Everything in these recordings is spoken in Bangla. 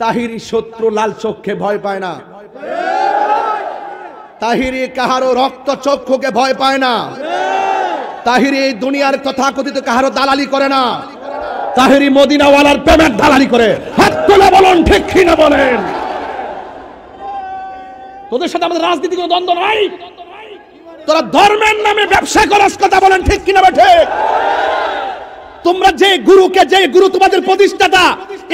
তাহিরি শত্রু লাল চক্ষে ভয় পায় না, তাহিরি কাহারো রক্ত চক্ষুকে ভয় পায় না, তাহিরি এই দুনিয়ার তথাকথিত কাহারো দালালি করে না, তাহিরি মদিনাওয়ালার প্রেমের দালালি করে। হাত তুলে বলুন ঠিক কি না বলেন। তোদের সাথে আমাদের রাজনীতি কোনো দ্বন্দ্ব নাই, তোরা ধর্মের নামে ব্যবসা করাস, কথা বলেন ঠিক কিনা বেঠে। তোমরা যে গুরু তোমাদের প্রতিষ্ঠাতা,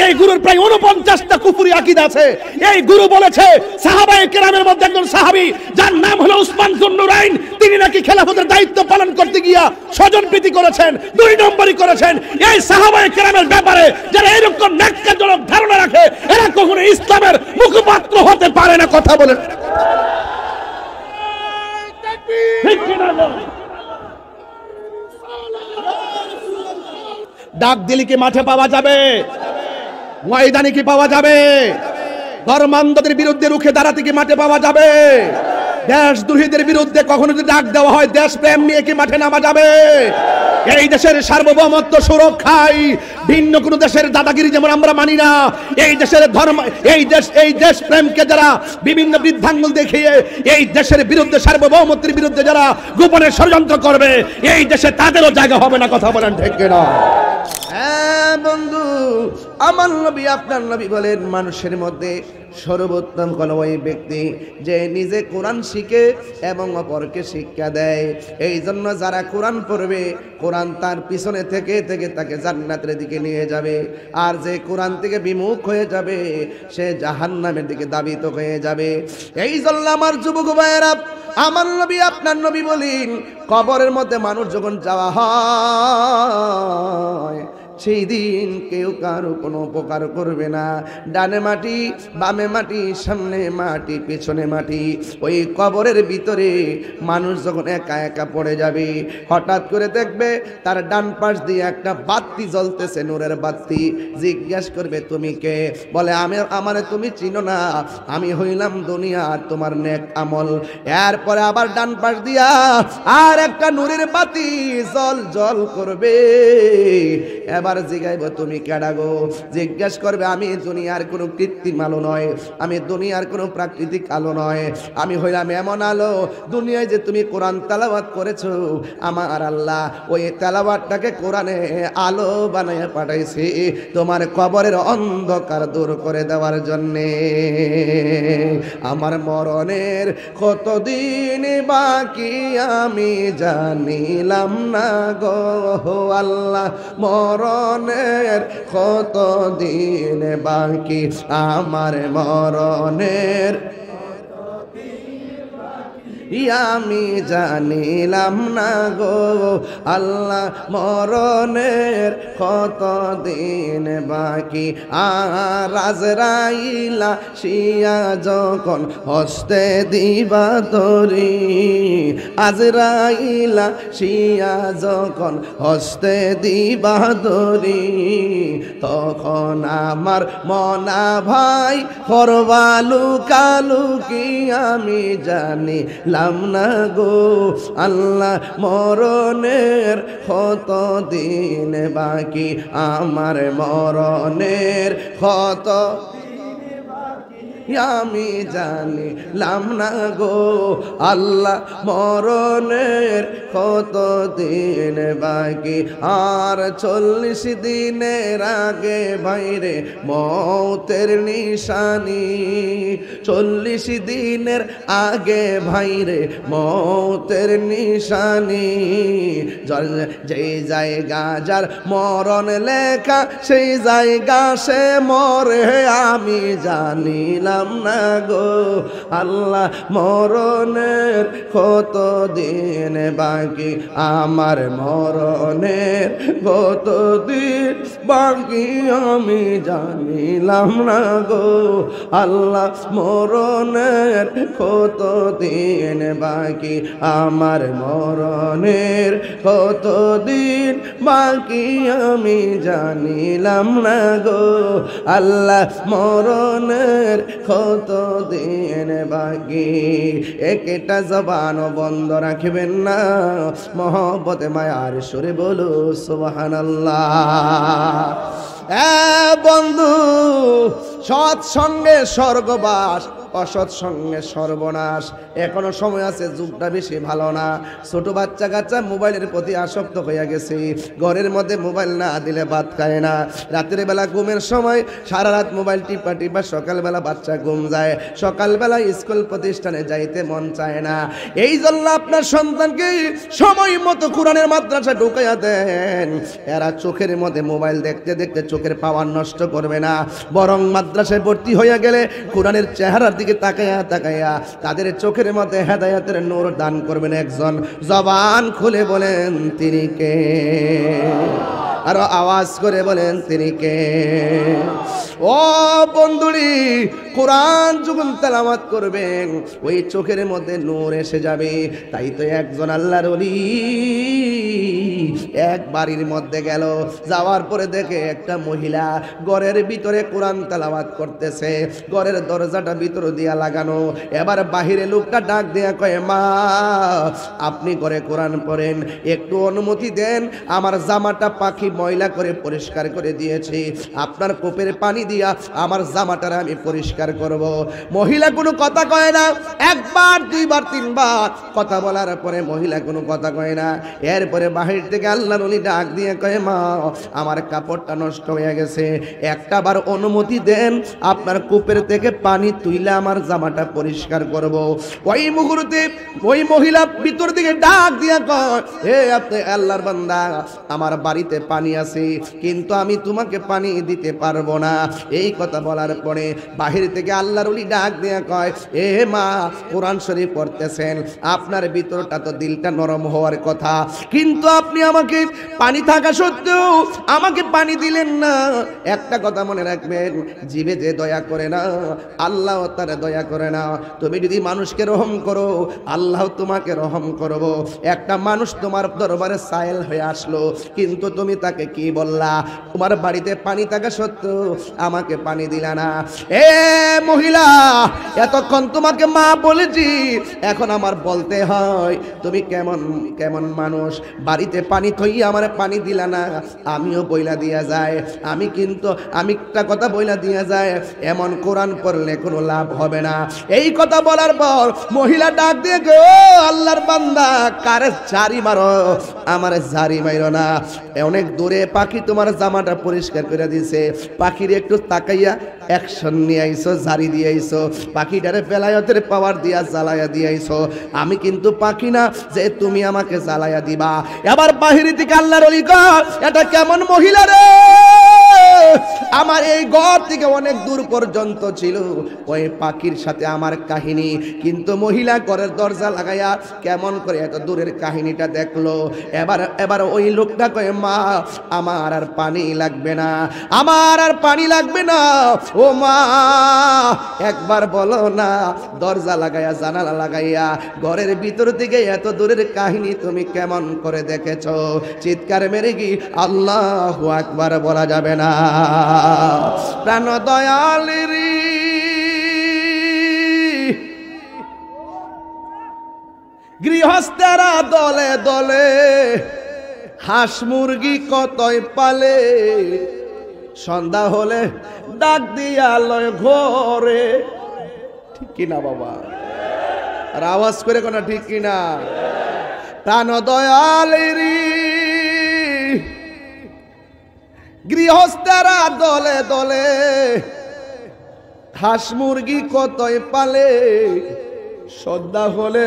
এই গুরুর প্রায় 49টা কুফরি আকীদা আছে। এই গুরু বলেছে সাহাবায়ে কেরামের মধ্যে একজন সাহাবী যার নাম হলো উসমান যুন্নুরাইন, তিনি নাকি খেলাফতের দায়িত্ব পালন করতে গিয়া স্বজনপ্রীতি করেছেন, 2 নম্বরই করেছেন। এই সাহাবায়ে কেরামের ব্যাপারে যারা এরকম ন্যাক্কারজনক ধারণা রাখে, এরা কখনো ইসলামের মুখপাত্র হতে পারে না, কথা বলেন ঠিক কিনা বলেন। ডাক দিলে কি মাঠে পাওয়া যাবে, ময়দানে কি পাওয়া যাবে? ধর্মান্ধদের বিরুদ্ধে রুখে দাঁড়াতে কি মাঠে পাওয়া যাবে? দেশদ্রোহীদের বিরুদ্ধে কখনো যদি ডাক দেওয়া হয়, দেশ প্রেম নিয়ে কি মাঠে নামা যাবে? এই দেশের সার্বভৌমত্ব সুরক্ষায় ভিন্ন কোন দেশের দাদাগিরি যেমন আমরা মানি না, এই দেশের ধর্ম, এই দেশ প্রেমকে যারা বিভিন্ন বৃদ্ধাঙ্গুল দেখিয়ে এই দেশের বিরুদ্ধে, সার্বভৌমত্বের বিরুদ্ধে যারা গোপনে ষড়যন্ত্র করবে, এই দেশে তাদেরও জায়গা হবে না, কথা বলেন ঠিক কিনা? হ্যাঁ বন্ধু, আমার নবী আপনার নবী বলেন মানুষের মধ্যে সর্বোত্তম কোন ওই ব্যক্তি যে নিজে কোরআন শিখে এবং অপরকে শিক্ষা দেয়। এই জন্য যারা কোরআন পড়বে, কোরআন তার পিছনে থেকে থেকে তাকে জান্নাতের দিকে নিয়ে যাবে, আর যে কোরআন থেকে বিমুখ হয়ে যাবে সে জাহান্নামের দিকে দাবিত হয়ে যাবে। এই জন্য আমার যুবক ভাইয়েরা, আমার নবী আপনার নবী বলেন কবরের মধ্যে মানুষ যখন যাওয়া হয়, সেই দিন কেউ কারো কোনো উপকার করবে না। ডানে মাটি, বামে মাটি, সামনে মাটি, পেছনে মাটি। ওই কবরের ভিতরে মানুষ যখন একা একা পড়ে যাবে, হঠাৎ করে দেখবে তার ডান পাশ দিয়ে একটা বাতি জ্বলতেছে, নূরের বাতি। জিজ্ঞাসা করবে তুমি কে? বলে আমারে তুমি চিনো না, আমি হইলাম দুনিয়ার তোমার নেক আমল। এরপরে আবার ডান পাশ দিয়া আর একটা নূরের বাতি জল জল করবে। এবার জিগাইব তুমি কেডা গো? জিজ্ঞেস করবে আমি দুনিয়ার কোনো কৃত্রিম আলো নয়, আমি দুনিয়ার কোনো প্রাকৃতিক আলো নয়, আমি হইলাম এমন আলো। দুনিয়ায় যে তুমি কোরআন তেলাওয়াত করেছো, আমার আল্লাহ ওই তেলাওয়াতটাকে কোরআনে আলো বানায় পাঠাইছি তোমার কবরের অন্ধকার দূর করে দেওয়ার জন্যে। আমার মরণের কতদিন বাকি আমি জানিলাম না গো আল্লাহ, মরণের কতদিন বাকি, আমার মরণের আমি জানিলাম না গো আল্লাহ, মরণের কতদিন বাকি। আর আজরাইলা শিয়া যখন হস্তে দিবা তরি, আজরাইলা শিয়া যখন হস্তে দিবা তরি, তখন আমার মনা ভাই করবালু কালু কি আমি জানি লাম না গো আল্লাহ, মরণের কত দিন বাকি, আমার মরণের কত আমি জানিলাম না গো আল্লাহ, মরণের কত দিন বাকি। আর 40 দিনের আগে বাইরে মৌতের নিশানি, 40 দিনের আগে ভাইরে মৌতের নিশানি। যেই জায়গা যার মরণ লেখা, সেই জায়গা সে মরে আমি জানিলাম না গো আল্লাহ, মরণের কত দিন বাকি, আমার মরণের কত দিন বাকি আমি জানিলাম না গো আল্লাহ, মরণের কত দিন বাকি, আমার মরণের কত দিন বাকি আমি জানিলাম না গো আল্লাহ, মরণের কত দিন বাকি। একটা জবান বন্ধ রাখবেন না, মহব্বতে মায়ার সুরে বলো সুবহানাল্লাহ। বন্ধু সৎ সঙ্গে স্বর্গবাস, অসৎ সঙ্গে সর্বনাশ। এখনো সময় আছে, যুগটা বেশি ভালো না। ছোট বাচ্চা কাচ্চা মোবাইলের প্রতি আসক্ত হয়ে গেছে। ঘরের মধ্যে মোবাইল না দিলে ভাত খায় না। রাতের বেলা ঘুমের সময় সারা রাত মোবাইল টিপা টিপা সকালবেলা বাচ্চা ঘুম যায়, সকালবেলা স্কুল প্রতিষ্ঠানে যাইতে মন চায় না। এই জন্য আপনার সন্তানকে সময় মতো কোরআনের মাদ্রাসা ঢুকাইয়া দেন। এরা চোখের মধ্যে মোবাইল দেখতে দেখতে চোখের পাওয়ার নষ্ট করবে না, বরং মাদ্রাসায় ভর্তি হয়ে গেলে কোরআনের চেহারার দিকে তাকাইয়া তাকাইয়া তাদের চোখের মধ্যে হেদায়েতের নূর দান করবেন একজন। জবান খুলে বলেন তিনি কে? আরো আওয়াজ করে বলেন তিনি কে? ও বন্ধুরি, কোরআন যখন তেলাওয়াত করবেন ওই চোখের মধ্যে নূর এসে যাবে। তাই তো একজন আল্লাহর ওলি এক বাড়ির মধ্যে গেল, যাওয়ার পরে দেখে একটা মহিলা ঘরের ভিতরে কোরআন তেলাওয়াত করতেছে, ঘরের দরজাটা ভিতর দিয়া লাগানো। এবার বাহিরে লোকটা ডাক দিয়া কয়, মা আপনি ঘরে কোরআন পড়েন, একটু অনুমতি দেন, আমার জামাটা পাখি ময়লা করে পরিষ্কার করে দিয়েছি, আপনার কোপের পানি দিয়া আমার জামাটার আমি পরিষ্কার করব। মহিলা কোনো কথা কয় না। একবার দুইবার তিনবার কথা বলার পরে মহিলা কোনো কথা কয় না। এরপরে বাহির থেকে আল্লাহর ওলি ডাক দিয়ে কয়, মা আমার কাপড়টা নষ্ট হয়ে গেছে, একটা বার অনুমতি দেন, আপনার কূপের থেকে পানি তুইলে আমার জামাটা পরিষ্কার করব। ওই মুহূর্তে ওই মহিলা ভিতর দিকে ডাক দিয়া কয়, হে আপনি আল্লাহর বান্দা, আমার বাড়িতে পানি আছে কিন্তু আমি তোমাকে পানি দিতে পারবো না। এই কথা বলার পরে বাহির থেকে আল্লাহর ওলি ডাক দিয়া কয়, এ মা কোরআন শরীফ পড়তেছেন, আপনার ভিতরটা তো দিলটা নরম হওয়ার কথা, কিন্তু আপনি আমাকে পানি থাকা সত্ত্বেও আমাকে পানি দিলেন না। একটা কথা মনে রাখবেন, জীবে যে দয়া করে না আল্লাহ তার দয়া করে না। তুমি যদি মানুষকে রহম করো আল্লাহ তোমাকে রহম করব। একটা মানুষ তোমার দরবারে সায়েল হয়ে আসলো, কিন্তু তুমি তাকে কি বললা? তোমার বাড়িতে পানি থাকা সত্ত্বেও আমাকে পানি দিলা না। এ মহিলা, এতক্ষণ তোমাকে মা বলেছি, এখন আমার বলতে হয় তুমি কেমন কেমন মানুষ? বাড়িতে পানি থইয়া আমার পানি দিলা না, আমিও বইলা দিয়া যায়। আমি একটা কথা বইলা দিয়া যায়, এমন কোরআন পড়লে কোনো লাভ হবে না। এই কথা বলার পর মহিলা ডাক দিয়ে গো, আল্লাহর বান্দা কারে জারি মারো, আমার জারি মাইরো না। অনেক দূরে পাখি তোমার জামাটা পরিষ্কার করে দিছে, পাখির একটু তাকাইয়া অ্যাকশন নিয়ে আইছো, জারি দিয়ে আইছো, পাখিটারে বেলায়েতের পাওয়ার দিয়া জ্বালাইয়া দিয়ে আইছো। আমি কিন্তু পাখি না যে তুমি আমাকে জ্বালাইয়া দিবা। এবার বাহির থেকে আল্লাহর ওলি কয়, এটা কেমন মহিলা রে? আমার এই ঘর থেকে অনেক দূর পর্যন্ত ছিল ওই পাখির সাথে আমার কাহিনী, কিন্তু মহিলা ঘরের দরজা লাগাইয়া কেমন করে এত দূরের কাহিনীটা দেখলো। এবার ওই লোকটা কয়, মা আমার আর পানি লাগবে না, আমার আর পানি লাগবে না। ও মা একবার বলো না, দরজা লাগাইয়া জানালা লাগাইয়া ঘরের ভিতর থেকে এত দূরের কাহিনী তুমি কেমন করে দেখেছো? চিৎকার মেরে কি আল্লাহু আকবার বলা যাবে না? প্রাণ দয়ালেরি গৃহস্থেরা দলে দলে, হাঁস মুরগি কতই পালে, সন্ধ্যা হলে ডাক দিয়া লয় ঘরে। ঠিক কিনা বাবা? আর আওয়াজ করে কোন ঠিক কিনা? প্রাণ দয়ালেরি গৃহস্থেরা দলে দলে, হাঁস মুরগি কতই পালে, সন্ধ্যা হলে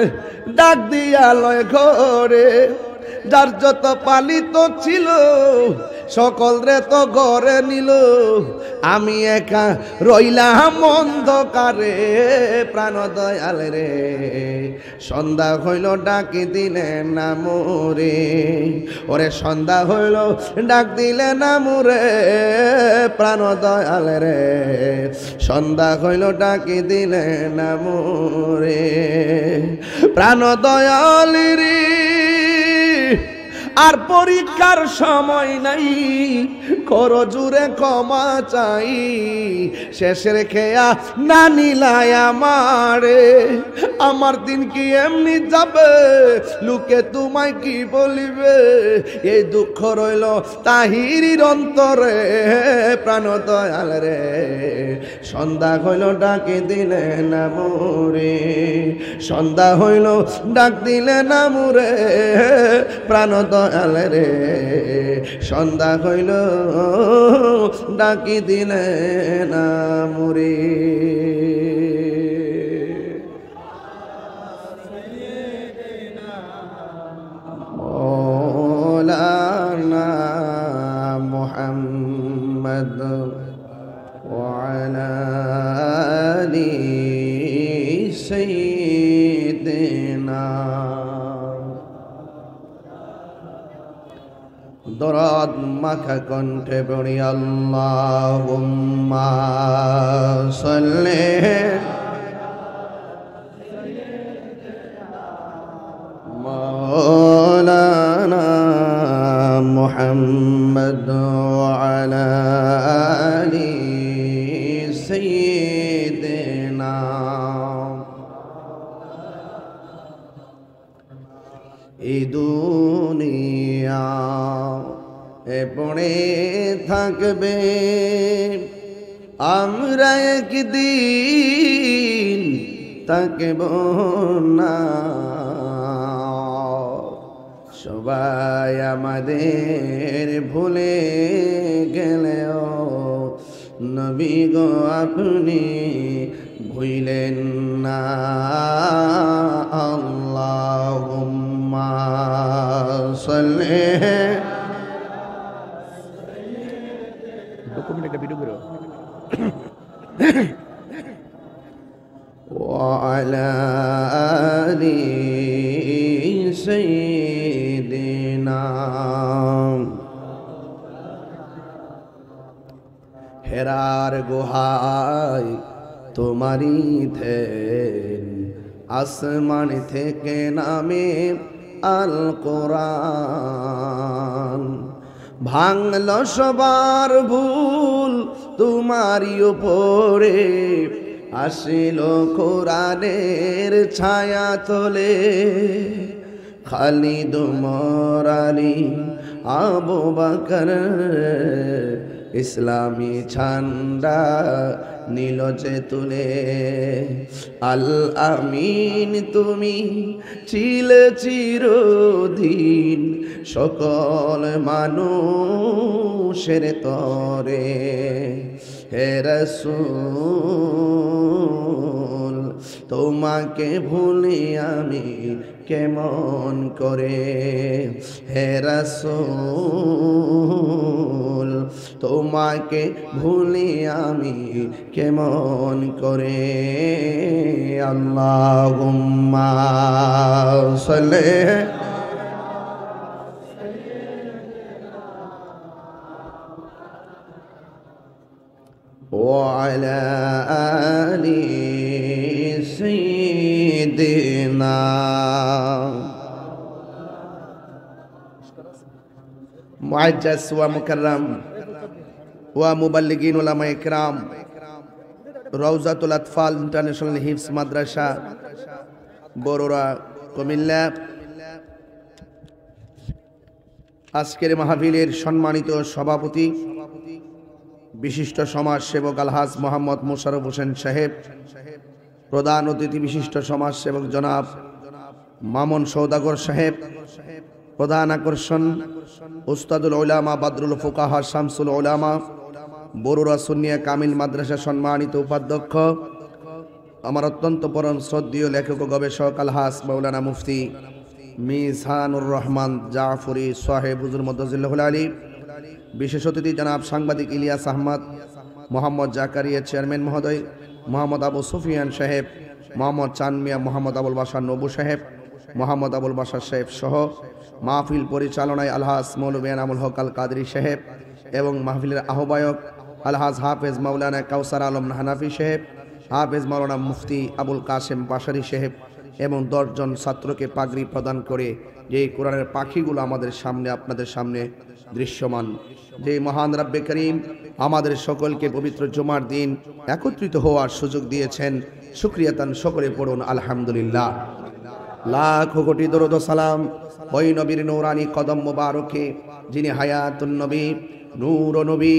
ডাক দিয়া লয় ঘরে। যার যত পালিত ছিল সকল রে তো ঘরে নিল, আমি একা রইলাম অন্ধকারে। প্রাণ দয়াল রে সন্ধ্যা হইল ডাকি দিলে না মোরে, ওরে সন্ধ্যা হইল ডাক দিলে না মোরে। প্রাণ দয়াল রে সন্ধ্যা হইল ডাকি দিলে না মোরে। প্রাণ দয়াল রে আর পরীক্ষার সময় নাই, করো জুড়ে ক্ষমা চাই। শেষের খেয়া না নিলাই আমারে, আমার দিন কি এমনি যাবে, লোকে তোমায় কি বলিবে। এই দুঃখ রইল তাহিরির অন্তরে, প্রাণ দয়াল রে সন্ধ্যা হইল ডাকে দিলে না মোরে, সন্ধ্যা হইল ডাক দিলে না মোরে, প্রাণ দয়াল রে সন্ধ্যা হইল ডাকি দিলে না মোরে। মৌলানা মুহাম্মদ ওয়ালা আলি সাইয়্যিদিনা। দরদ মাখা কণ্ঠে পড়ি আল্লাহুম্মা সাল্লি মৌলানা মুহাম্মদ ওয়ালা আলি সাইয়্যিদিনা। এই দুনিয়া এ পড়ে থাকবে, আমরা একদিন থাকব না। সবাই আমাদের ভুলে গেলেও নবী গো আপনি ভুলেন না। আল্লাহুম্মা সাল্লি ওয়ালা আলি সাইয়্যিদিনা। হেরার গুহায় তোমারি থেন, আসমান থেকে নামে আল কোরআন। ভাঙল সবার ভুল তোমারি উপরে, আসিল কোরআনের ছায়া তোলে। খালিদ ওমর আলী আবু বকর ইসলামী ঝান্ডা নীল যে তুলে। আল আমিন তুমি ছিলে চিরদিন সকল মানুষের তরে। হে রাসূল তোমাকে ভুলি আমি কেমন করে। হে রাসূল তোমাকে ভুলি আমি কেমন করে। আল্লাহুম্মা সাল্লি ওয়ালা আলি সাইয়্যিদিনা। মুআজ্জাজ ওয়া মুকাররম ওয়া মুবাল্লিগিন উলামায়ে কিরাম, রওজাতুল আতফাল ইন্টারন্যাশনাল হিফজ মাদ্রাসা বড়রা কুমিল্লা, আজকের মাহফিলের সম্মানিত সভাপতি বিশিষ্ট সমাজ সেবক আলহাজ মোহাম্মদ মোশাররফ হোসেন সাহেব, প্রধান অতিথি বিশিষ্ট সমাজ সেবক জনাব মামুন সওদাগর সাহেব, প্রধান আকর্ষণ উস্তাদুল উলামা বাদরুল ফুকাহা শামসুল উলামা বড়ুরা সুন্নিয়া কামিল মাদ্রাসা সম্মানিত উপাধ্যক্ষ, আমার অত্যন্ত পরম শ্রদ্ধেয় লেখক ও গবেষক আলহাজ মাওলানা মুফতি মিজানুর রহমান জাফরি সাহেব হুজুর মদ্দাজিল্লাহুল আলী, বিশেষ অতিথি জনাব সাংবাদিক ইলিয়াস আহমদ, মোহাম্মদ জাকারিয়া চেয়ারম্যান মহোদয়, মোহাম্মদ আবু সুফিয়ান সাহেব, মোহাম্মদ চান মিয়া, মোহাম্মদ আবুল বাশার নবু সাহেব, মোহাম্মদ আবুল বাশার সাহেব সহ মাহফিল পরিচালনায় আলহাজ মৌলভী এনামুল হক আল কাদরি সাহেব এবং মাহফিলের আহ্বায়ক আলহাজ হাফেজ মাওলানা কাউসার আলম হানাফি সাহেব, হাফেজ মাওলানা মুফতি আবুল কাসেম পাশারি সাহেব, এবং 10 জন ছাত্রকে পাগড়ি প্রদান করে যে কোরআনের পাখিগুলো আমাদের সামনে আপনাদের সামনে দৃশ্যমান, যে মহান রব্বে করিম আমাদের সকলকে পবিত্র জুমার দিন একত্রিত হওয়ার সুযোগ দিয়েছেন, শুকরিয়া তান সকলে পড়ুন আলহামদুলিল্লাহ। লাখ কোটি দরুদ ও সালাম ওই নবীর নূরানি কদম মোবারকে, যিনি হায়াতুন নবী, নূর নবী,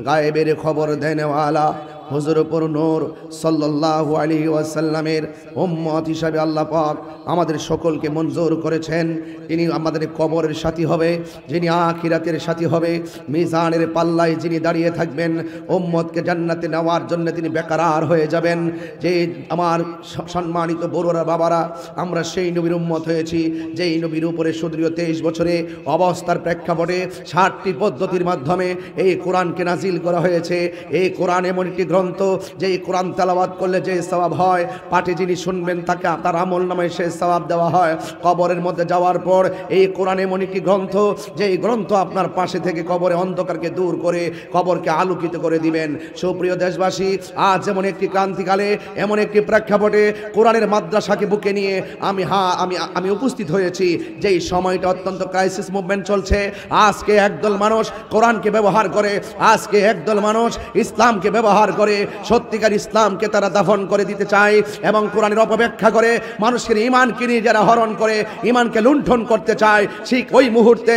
গায়েবের খবর দেনেওয়ালা হুজুরপুর নূর সাল্লাল্লাহু আলাইহি ওয়াসাল্লামের উম্মত হিসাবে আল্লাহ পাক আমাদের সকলকে মঞ্জুর করেছেন। তিনি আমাদের কবরের সাথী হবে, যিনি আখিরাতের সাথী হবে, মিজানের পাল্লায় যিনি দাঁড়িয়ে থাকবেন, উম্মতকে জান্নাতে নেওয়ার জন্য তিনি বেকারার হয়ে যাবেন। যে আমার সম্মানিত বড়রা বাবারা, আমরা সেই নবীর উম্মত হয়েছি যেই নবীর উপরে সুদীর্ঘ 23 বছরে অবস্থার প্রেক্ষাপটে 60টি পদ্ধতির মাধ্যমে এই কোরআনকে নাজিল করা হয়েছে। এই কোরআন এমন একটি গ্রন্থ যে কোরআন তেলাওয়াত করলে যে সওয়াব হয়, পাঠে যিনি শুনবেন তাকে তার আমল নামায় সে সওয়াব দেওয়া হয়। কবরের মধ্যে যাওয়ার পর এই কোরআন এমন একটি গ্রন্থ যে এই গ্রন্থ আপনার পাশে থেকে কবরে অন্ধকারকে দূর করে কবরকে আলোকিত করে দিবেন। সুপ্রিয় দেশবাসী, আজ এমন একটি ক্রান্তিকালে, এমন একটি প্রেক্ষাপটে কোরআনের মাদ্রাসাকে বুকে নিয়ে আমি উপস্থিত হয়েছি। যেই সময়টা অত্যন্ত ক্রাইসিস মুভমেন্ট চলছে। আজকে একদল মানুষ কোরআনকে ব্যবহার করে, আজকে একদল মানুষ ইসলামকে ব্যবহার করে, সত্যিকার ইসলামকে তারা দাফন করে দিতে চায় এবং কোরআনের অপব্যাখ্যা করে মানুষের ঈমানকে নিয়ে যারা হরণ করে, ঈমানকে লুণ্ঠন করতে চায়। ঠিক ওই মুহূর্তে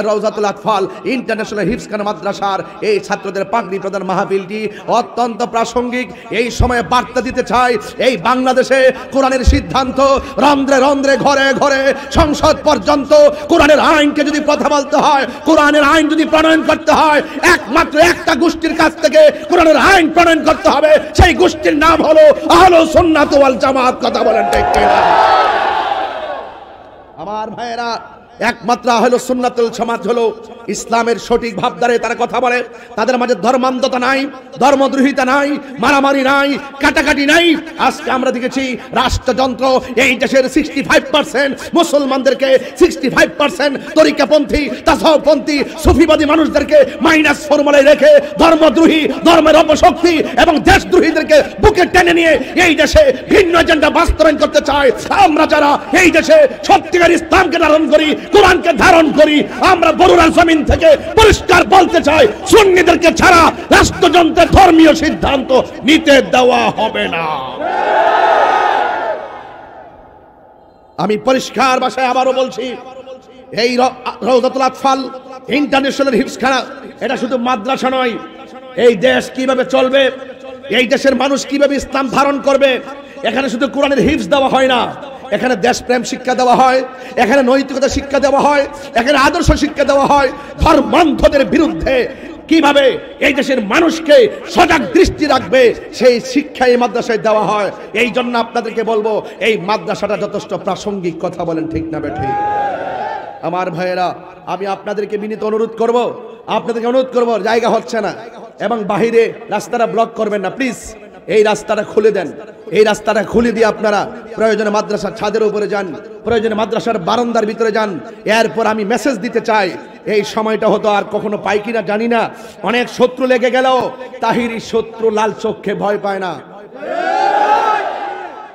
রওজাতুল আতফাল ইন্টারন্যাশনাল হিফজখানা মাদ্রাসার এই ছাত্রদের পাগড়ি প্রদান মাহফিলটি অত্যন্ত প্রাসঙ্গিক। এই সময়ে বার্তা দিতে চাই, এই বাংলাদেশে কোরআনের সিদ্ধান্ত রন্ধ্রে রন্ধ্রে, ঘরে ঘরে, সংসদ পর্যন্ত কোরআনের আইনকে যদি কথা বলতে হয়, কোরআনের আইন যদি প্রণয়ন করতে হয়, একমাত্র একটা গোষ্ঠীর কাছ থেকে কোরআনের আইন প্রণয়ন করতে হবে। সেই গোষ্ঠীর নাম হলো আহলুস সুন্নাত ওয়াল জামাত। কথা বলেন ঠিক কিনা? আমার ভাইয়েরা, একমাত্র আহলুস সুন্নাত ওয়াল জামাত হলো ইসলামের সঠিক ভাবধারে তারা কথা বলে। তাদের মাঝে ধর্মান্ধতা নাই, ধর্মদ্রোহিতা নাই, মারামারি নাই, কাটাকাটি নাই। আজকে আমরা দেখেছি রাষ্ট্রযন্ত্র এই দেশের 65% মুসলমানদেরকে, 65% তরিকাপন্থী, তাসাউফপন্থী, সুফিবাদী মানুষদেরকে মাইনাস ফর্মুলায় রেখে ধর্মদ্রোহী, ধর্মের অপশক্তি এবং দেশদ্রোহীদেরকে বুকে টেনে নিয়ে এই দেশে ভিন্ন এজেন্ডা বাস্তবায়ন করতে চায়। আমরা যারা এই দেশে সত্যিকার ইসলামকে ধারণ করি, কোরআনকে ধারণ করি, আমরা বড়ুরা জমিন থেকে পরিষ্কার বলতে চাই, সুন্নিদেরকে ছাড়া রাষ্ট্রযন্ত্রের ধর্মীয় সিদ্ধান্ত নিতে দেওয়া হবে না। আমি পরিষ্কার ভাষায় আবারও বলছি, এই রওজাতুল আতফাল ইন্টারন্যাশনাল হিফজখানা এটা শুধু মাদ্রাসা নয়। এই দেশ কিভাবে চলবে, এই দেশের মানুষ কিভাবে ইসলাম ধারণ করবে, এখানে শুধু কোরআনের হিফজ দেওয়া হয় না, এখানে দেশপ্রেম শিক্ষা দেওয়া হয়, এখানে নৈতিকতা শিক্ষা দেওয়া হয়, এখানে আদর্শ শিক্ষা দেওয়া হয়। ধর্মান্ধদের বিরুদ্ধে কিভাবে এই দেশের মানুষকে সজাগ দৃষ্টি রাখবে সেই শিক্ষা এই মাদ্রাসায় দেওয়া হয়। এই জন্য আপনাদেরকে বলবো, এই মাদ্রাসাটা যথেষ্ট প্রাসঙ্গিক। কথা বলেন ঠিক না বেঠিক? আমার ভাইয়েরা, আমি আপনাদেরকে বিনীত অনুরোধ করব, আপনাদেরকে অনুরোধ করব, জায়গা হচ্ছে না এবং বাহিরে রাস্তাটা ব্লক করবেন না প্লিজ। এই রাস্তাটা খুলে দেন, এই রাস্তাটা খুলে দিয়ে আপনারা প্রয়োজনে মাদ্রাসার ছাদের উপরে যান, প্রয়োজনে মাদ্রাসার বারান্দার ভিতরে যান। এরপর আমি মেসেজ দিতে চাই, এই সময়টা হতো আর কখনো পাই কিনা জানি না, অনেক শত্রু লেগে গেল। তাহিরি শত্রু লাল চক্ষে ভয় পায় না,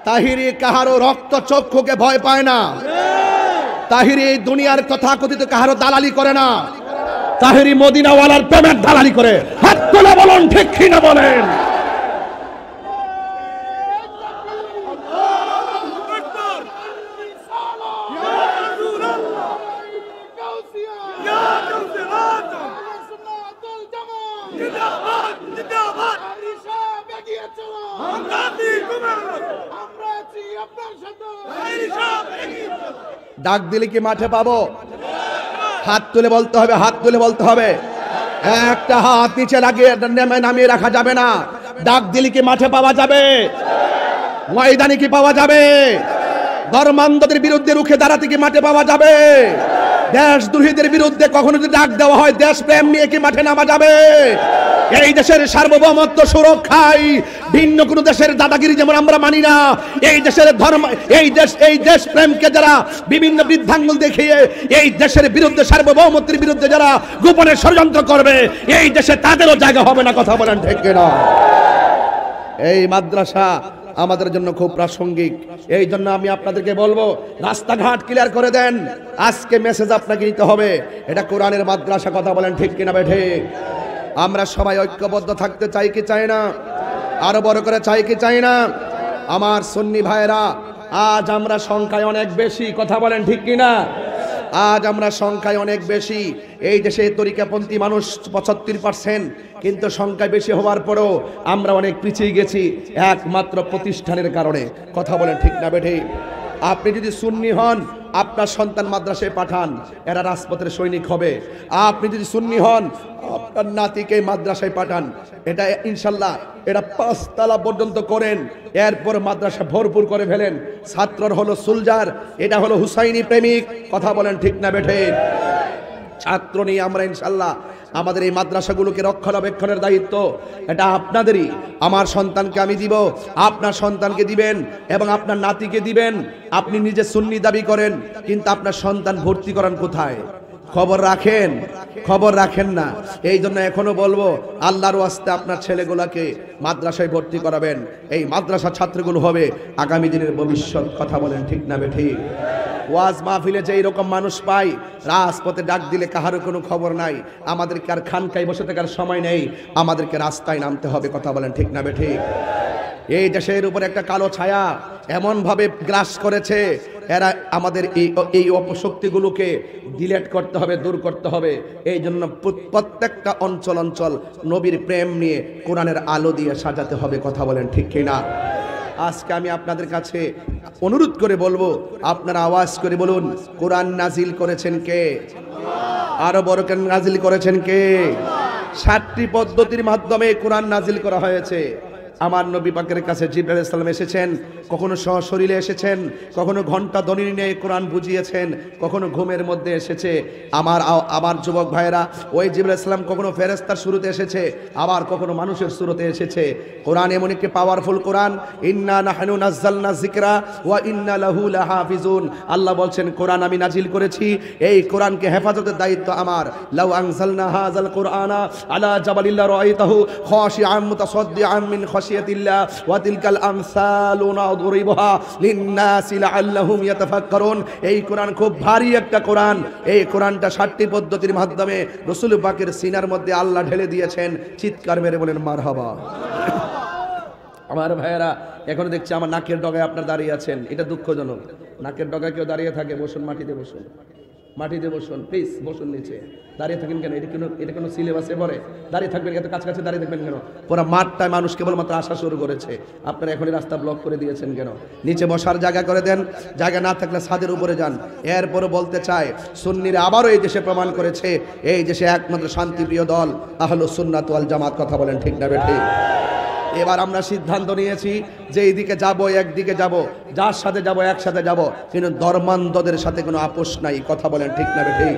তাহিরি কাহারো রক্ত চক্ষুকে ভয় পায় না, তাহিরি এই দুনিয়ার তথাকথিত কাহারো দালালি করে না, তাহিরি মদিনাওয়ালার প্রেমের দালালি করে। হাত তুলে বলুন ঠিক কিনা বলেন? ডাক দিলে কি মাঠে পাবো? হাত তুলে বলতে হবে, হাত তুলে বলতে হবে। একটা হাত নিচে লাগিয়ে নামিয়ে রাখা যাবে না। ডাক দিলে কি মাঠে পাওয়া যাবে? ময়দানে কি পাওয়া যাবে? ধর্মান্ধদের বিরুদ্ধে রুখে দাঁড়াতে কি মাঠে পাওয়া যাবে? দেশদ্রোহীদের বিরুদ্ধে কখনো যদি ডাক দেওয়া হয়, দেশপ্রেম নিয়ে কি মাঠে নামা যাবে? এই দেশের সার্বভৌমত্ব সুরক্ষায় ভিন্ন কোন দেশের দাদাগিরি যেমন আমরা মানি না, এই দেশের ধর্ম, এই দেশ প্রেমকে যারা বিভিন্ন বৃদ্ধাঙ্গুল দেখিয়ে এই দেশের বিরুদ্ধে, সার্বভৌমত্বের বিরুদ্ধে যারা গোপনে ষড়যন্ত্র করবে, এই দেশে তাদেরও জায়গা হবে না। কথা বলেন ঠিক কিনা? এই মাদ্রাসা আমাদের জন্য খুব প্রাসঙ্গিক। এই জন্য আমি আপনাদেরকে বলবো, রাস্তাঘাট ক্লিয়ার করে দেন। আজকে মেসেজ আপনাকে নিতে হবে, এটা কোরআনের মাদ্রাসা। কথা বলেন ঠিক কিনা বেঠে? আমরা সবাই ঐক্যবদ্ধ থাকতে চাই কি চাই না? আরো বড় করে চাই কি চাই না? আমার সুন্নি ভাইরা, আজ আমরা সংখ্যায় অনেক বেশি। কথা বলেন ঠিক কিনা? আজ আমরা সংখ্যায় অনেক বেশি। এই দেশে তরিকাপন্থী মানুষ 75%, কিন্তু সংখ্যায় বেশি হওয়ার পরেও আমরা অনেক পিছিয়ে গেছি একমাত্র প্রতিষ্ঠানের কারণে। কথা বলেন ঠিক না বেঠে? আপনি যদি সুন্নি হন, আপনার সন্তান মাদ্রাসায় পাঠান, এরা রাজপথের সৈনিক হবে। আপনি যদি সুন্নি হন, আপনার নাতিকে মাদ্রাসায় পাঠান, এটা ইনশাল্লাহ এটা 5 তলা পর্যন্ত করেন, এরপর মাদ্রাসা ভরপুর করে ফেলেন। ছাত্রর হলো সোলজার, এটা হলো হুসাইনি প্রেমিক। কথা বলেন ঠিক না বেঠে? ছাত্র নিয়ে আমরা ইনশাল্লাহ আমাদের এই মাদ্রাসাগুলোকে রক্ষণাবেক্ষণের দায়িত্ব এটা আপনাদেরই। আমার সন্তানকে আমি দিব, আপনার সন্তানকে দিবেন, এবং আপনার নাতিকে দিবেন। আপনি নিজে সুন্নি দাবি করেন, কিন্তু আপনার সন্তান ভর্তি করান কোথায়? খবর রাখেন? খবর রাখেন না। এই জন্য এখনো বলবো, আল্লাহর ওয়াস্তে আপনার ছেলেগুলোকে মাদ্রাসায় ভর্তি করাবেন। এই মাদ্রাসা ছাত্রগুলো হবে আগামী দিনের ভবিষ্যৎ। কথা বলেন ঠিক না বেঠিক? ওয়াজ মাহফিলে যে এইরকম মানুষ পাই, রাজপথে ডাক দিলে কাহারও কোনো খবর নাই। আমাদেরকে আর খানকায় বসে থাকার সময় নেই, আমাদেরকে রাস্তায় নামতে হবে। কথা বলেন ঠিক না বেঠিক? এই দেশের উপর একটা কালো ছায়া এমনভাবে গ্রাস করেছে, এরা আমাদের এই অপশক্তিগুলোকে ডিলেট করতে হবে, দূর করতে হবে। এই জন্য প্রত্যেকটা অঞ্চল অঞ্চল নবীর প্রেম নিয়ে কোরআনের আলো দিয়ে সাজাতে হবে। কথা বলেন ঠিক কিনা? আজকে আমি আপনাদের কাছে অনুরোধ করে বলবো, আপনারা আওয়াজ করে বলুন, কোরআন নাজিল করেছেন কে? আরো বড় করে নাজিল করেছেন কে? 7টি পদ্ধতির মাধ্যমে কোরআন নাজিল করা হয়েছে। আমার নবী পাকের কাছে জিবরাইল আলাইহিস সালাম এসেছেন, কখনো সশরীরে এসেছেন, কখনো ঘন্টা ধ্বনি নিয়ে কোরআন বুঝিয়েছেন, কখনো ঘুমের মধ্যে এসেছে। আমার যুবক ভাইয়েরা, ওই জিবরাইল আলাইহিস সালাম কখনো ফেরেশতার শুরুতে এসেছে, আবার কখনো মানুষের শুরুতে এসেছে। কোরআন এমন একটি পাওয়ারফুল কোরআন, ইন্না নাহনু নাযালনা যিকরা ওয়া ইন্না লাহু লাহাফিজুন। আল্লাহ বলছেন, কোরআন আমি নাজিল করেছি, এই কোরআনকে হেফাজতের দায়িত্ব আমার। লাউ আনজালনা হাযাল কুরআনা আলা জাবালিল রাআইতাহু খাশিআম মুতাসাদ্দিআম মিন খাশিয়াতিল্লাহ ওয়া তিলকাল আমসালু নাদরিবুহা লিন্নাসি লাআল্লাহুম ইয়াতাফাক্কারুন। এই কোরআন খুব ভারী একটা কোরআন। এই কোরআনটা 7টি পদ্ধতির মাধ্যমে রাসূল পাকের সিনার মধ্যে আল্লাহ ঢেলে দিয়েছেন। চিৎকার মেরে বলেন মারহাবা। আমার ভাইয়েরা, এখন দেখছি আমার নাকের ডগায় আপনার দাঁড়িয়ে আছেন, এটা দুঃখজনক। নাকের ডগায় কেউ দাঁড়িয়ে থাকে, বসুন, মাটিতে বসুন, মাটিতে বসুন, প্লিজ বসুন নিচে। দাঁড়িয়ে থাকেন কেন? এটা কোনো সিলেবাসে পড়ে? দাঁড়িয়ে থাকবেন, এত কাছাকাছি দাঁড়িয়ে থাকবেন কেন? পুরো মাঠটায় মানুষ কেবলমাত্র আসা শুরু করেছে, আপনারা এখনই রাস্তা ব্লক করে দিয়েছেন কেন? নিচে বসার জায়গা করে দেন, জায়গা না থাকলে ছাদের উপরে যান। এরপরে বলতে চাই, সুন্নিরা আবারও এই দেশে প্রমাণ করেছে, এই দেশে একমাত্র শান্তিপ্রিয় দল আহলুস সুন্নাত ওয়াল জামাত। কথা বলেন ঠিক না বেঠিক? এবার আমরা সিদ্ধান্ত নিয়েছি যে এইদিকে যাব, একদিকে যাব, যার সাথে যাব একসাথে যাব, কিন্তু ধর্মান্ধদের সাথে কোনো আপোষ নাই। কথা বলেন ঠিক না বেঠিক?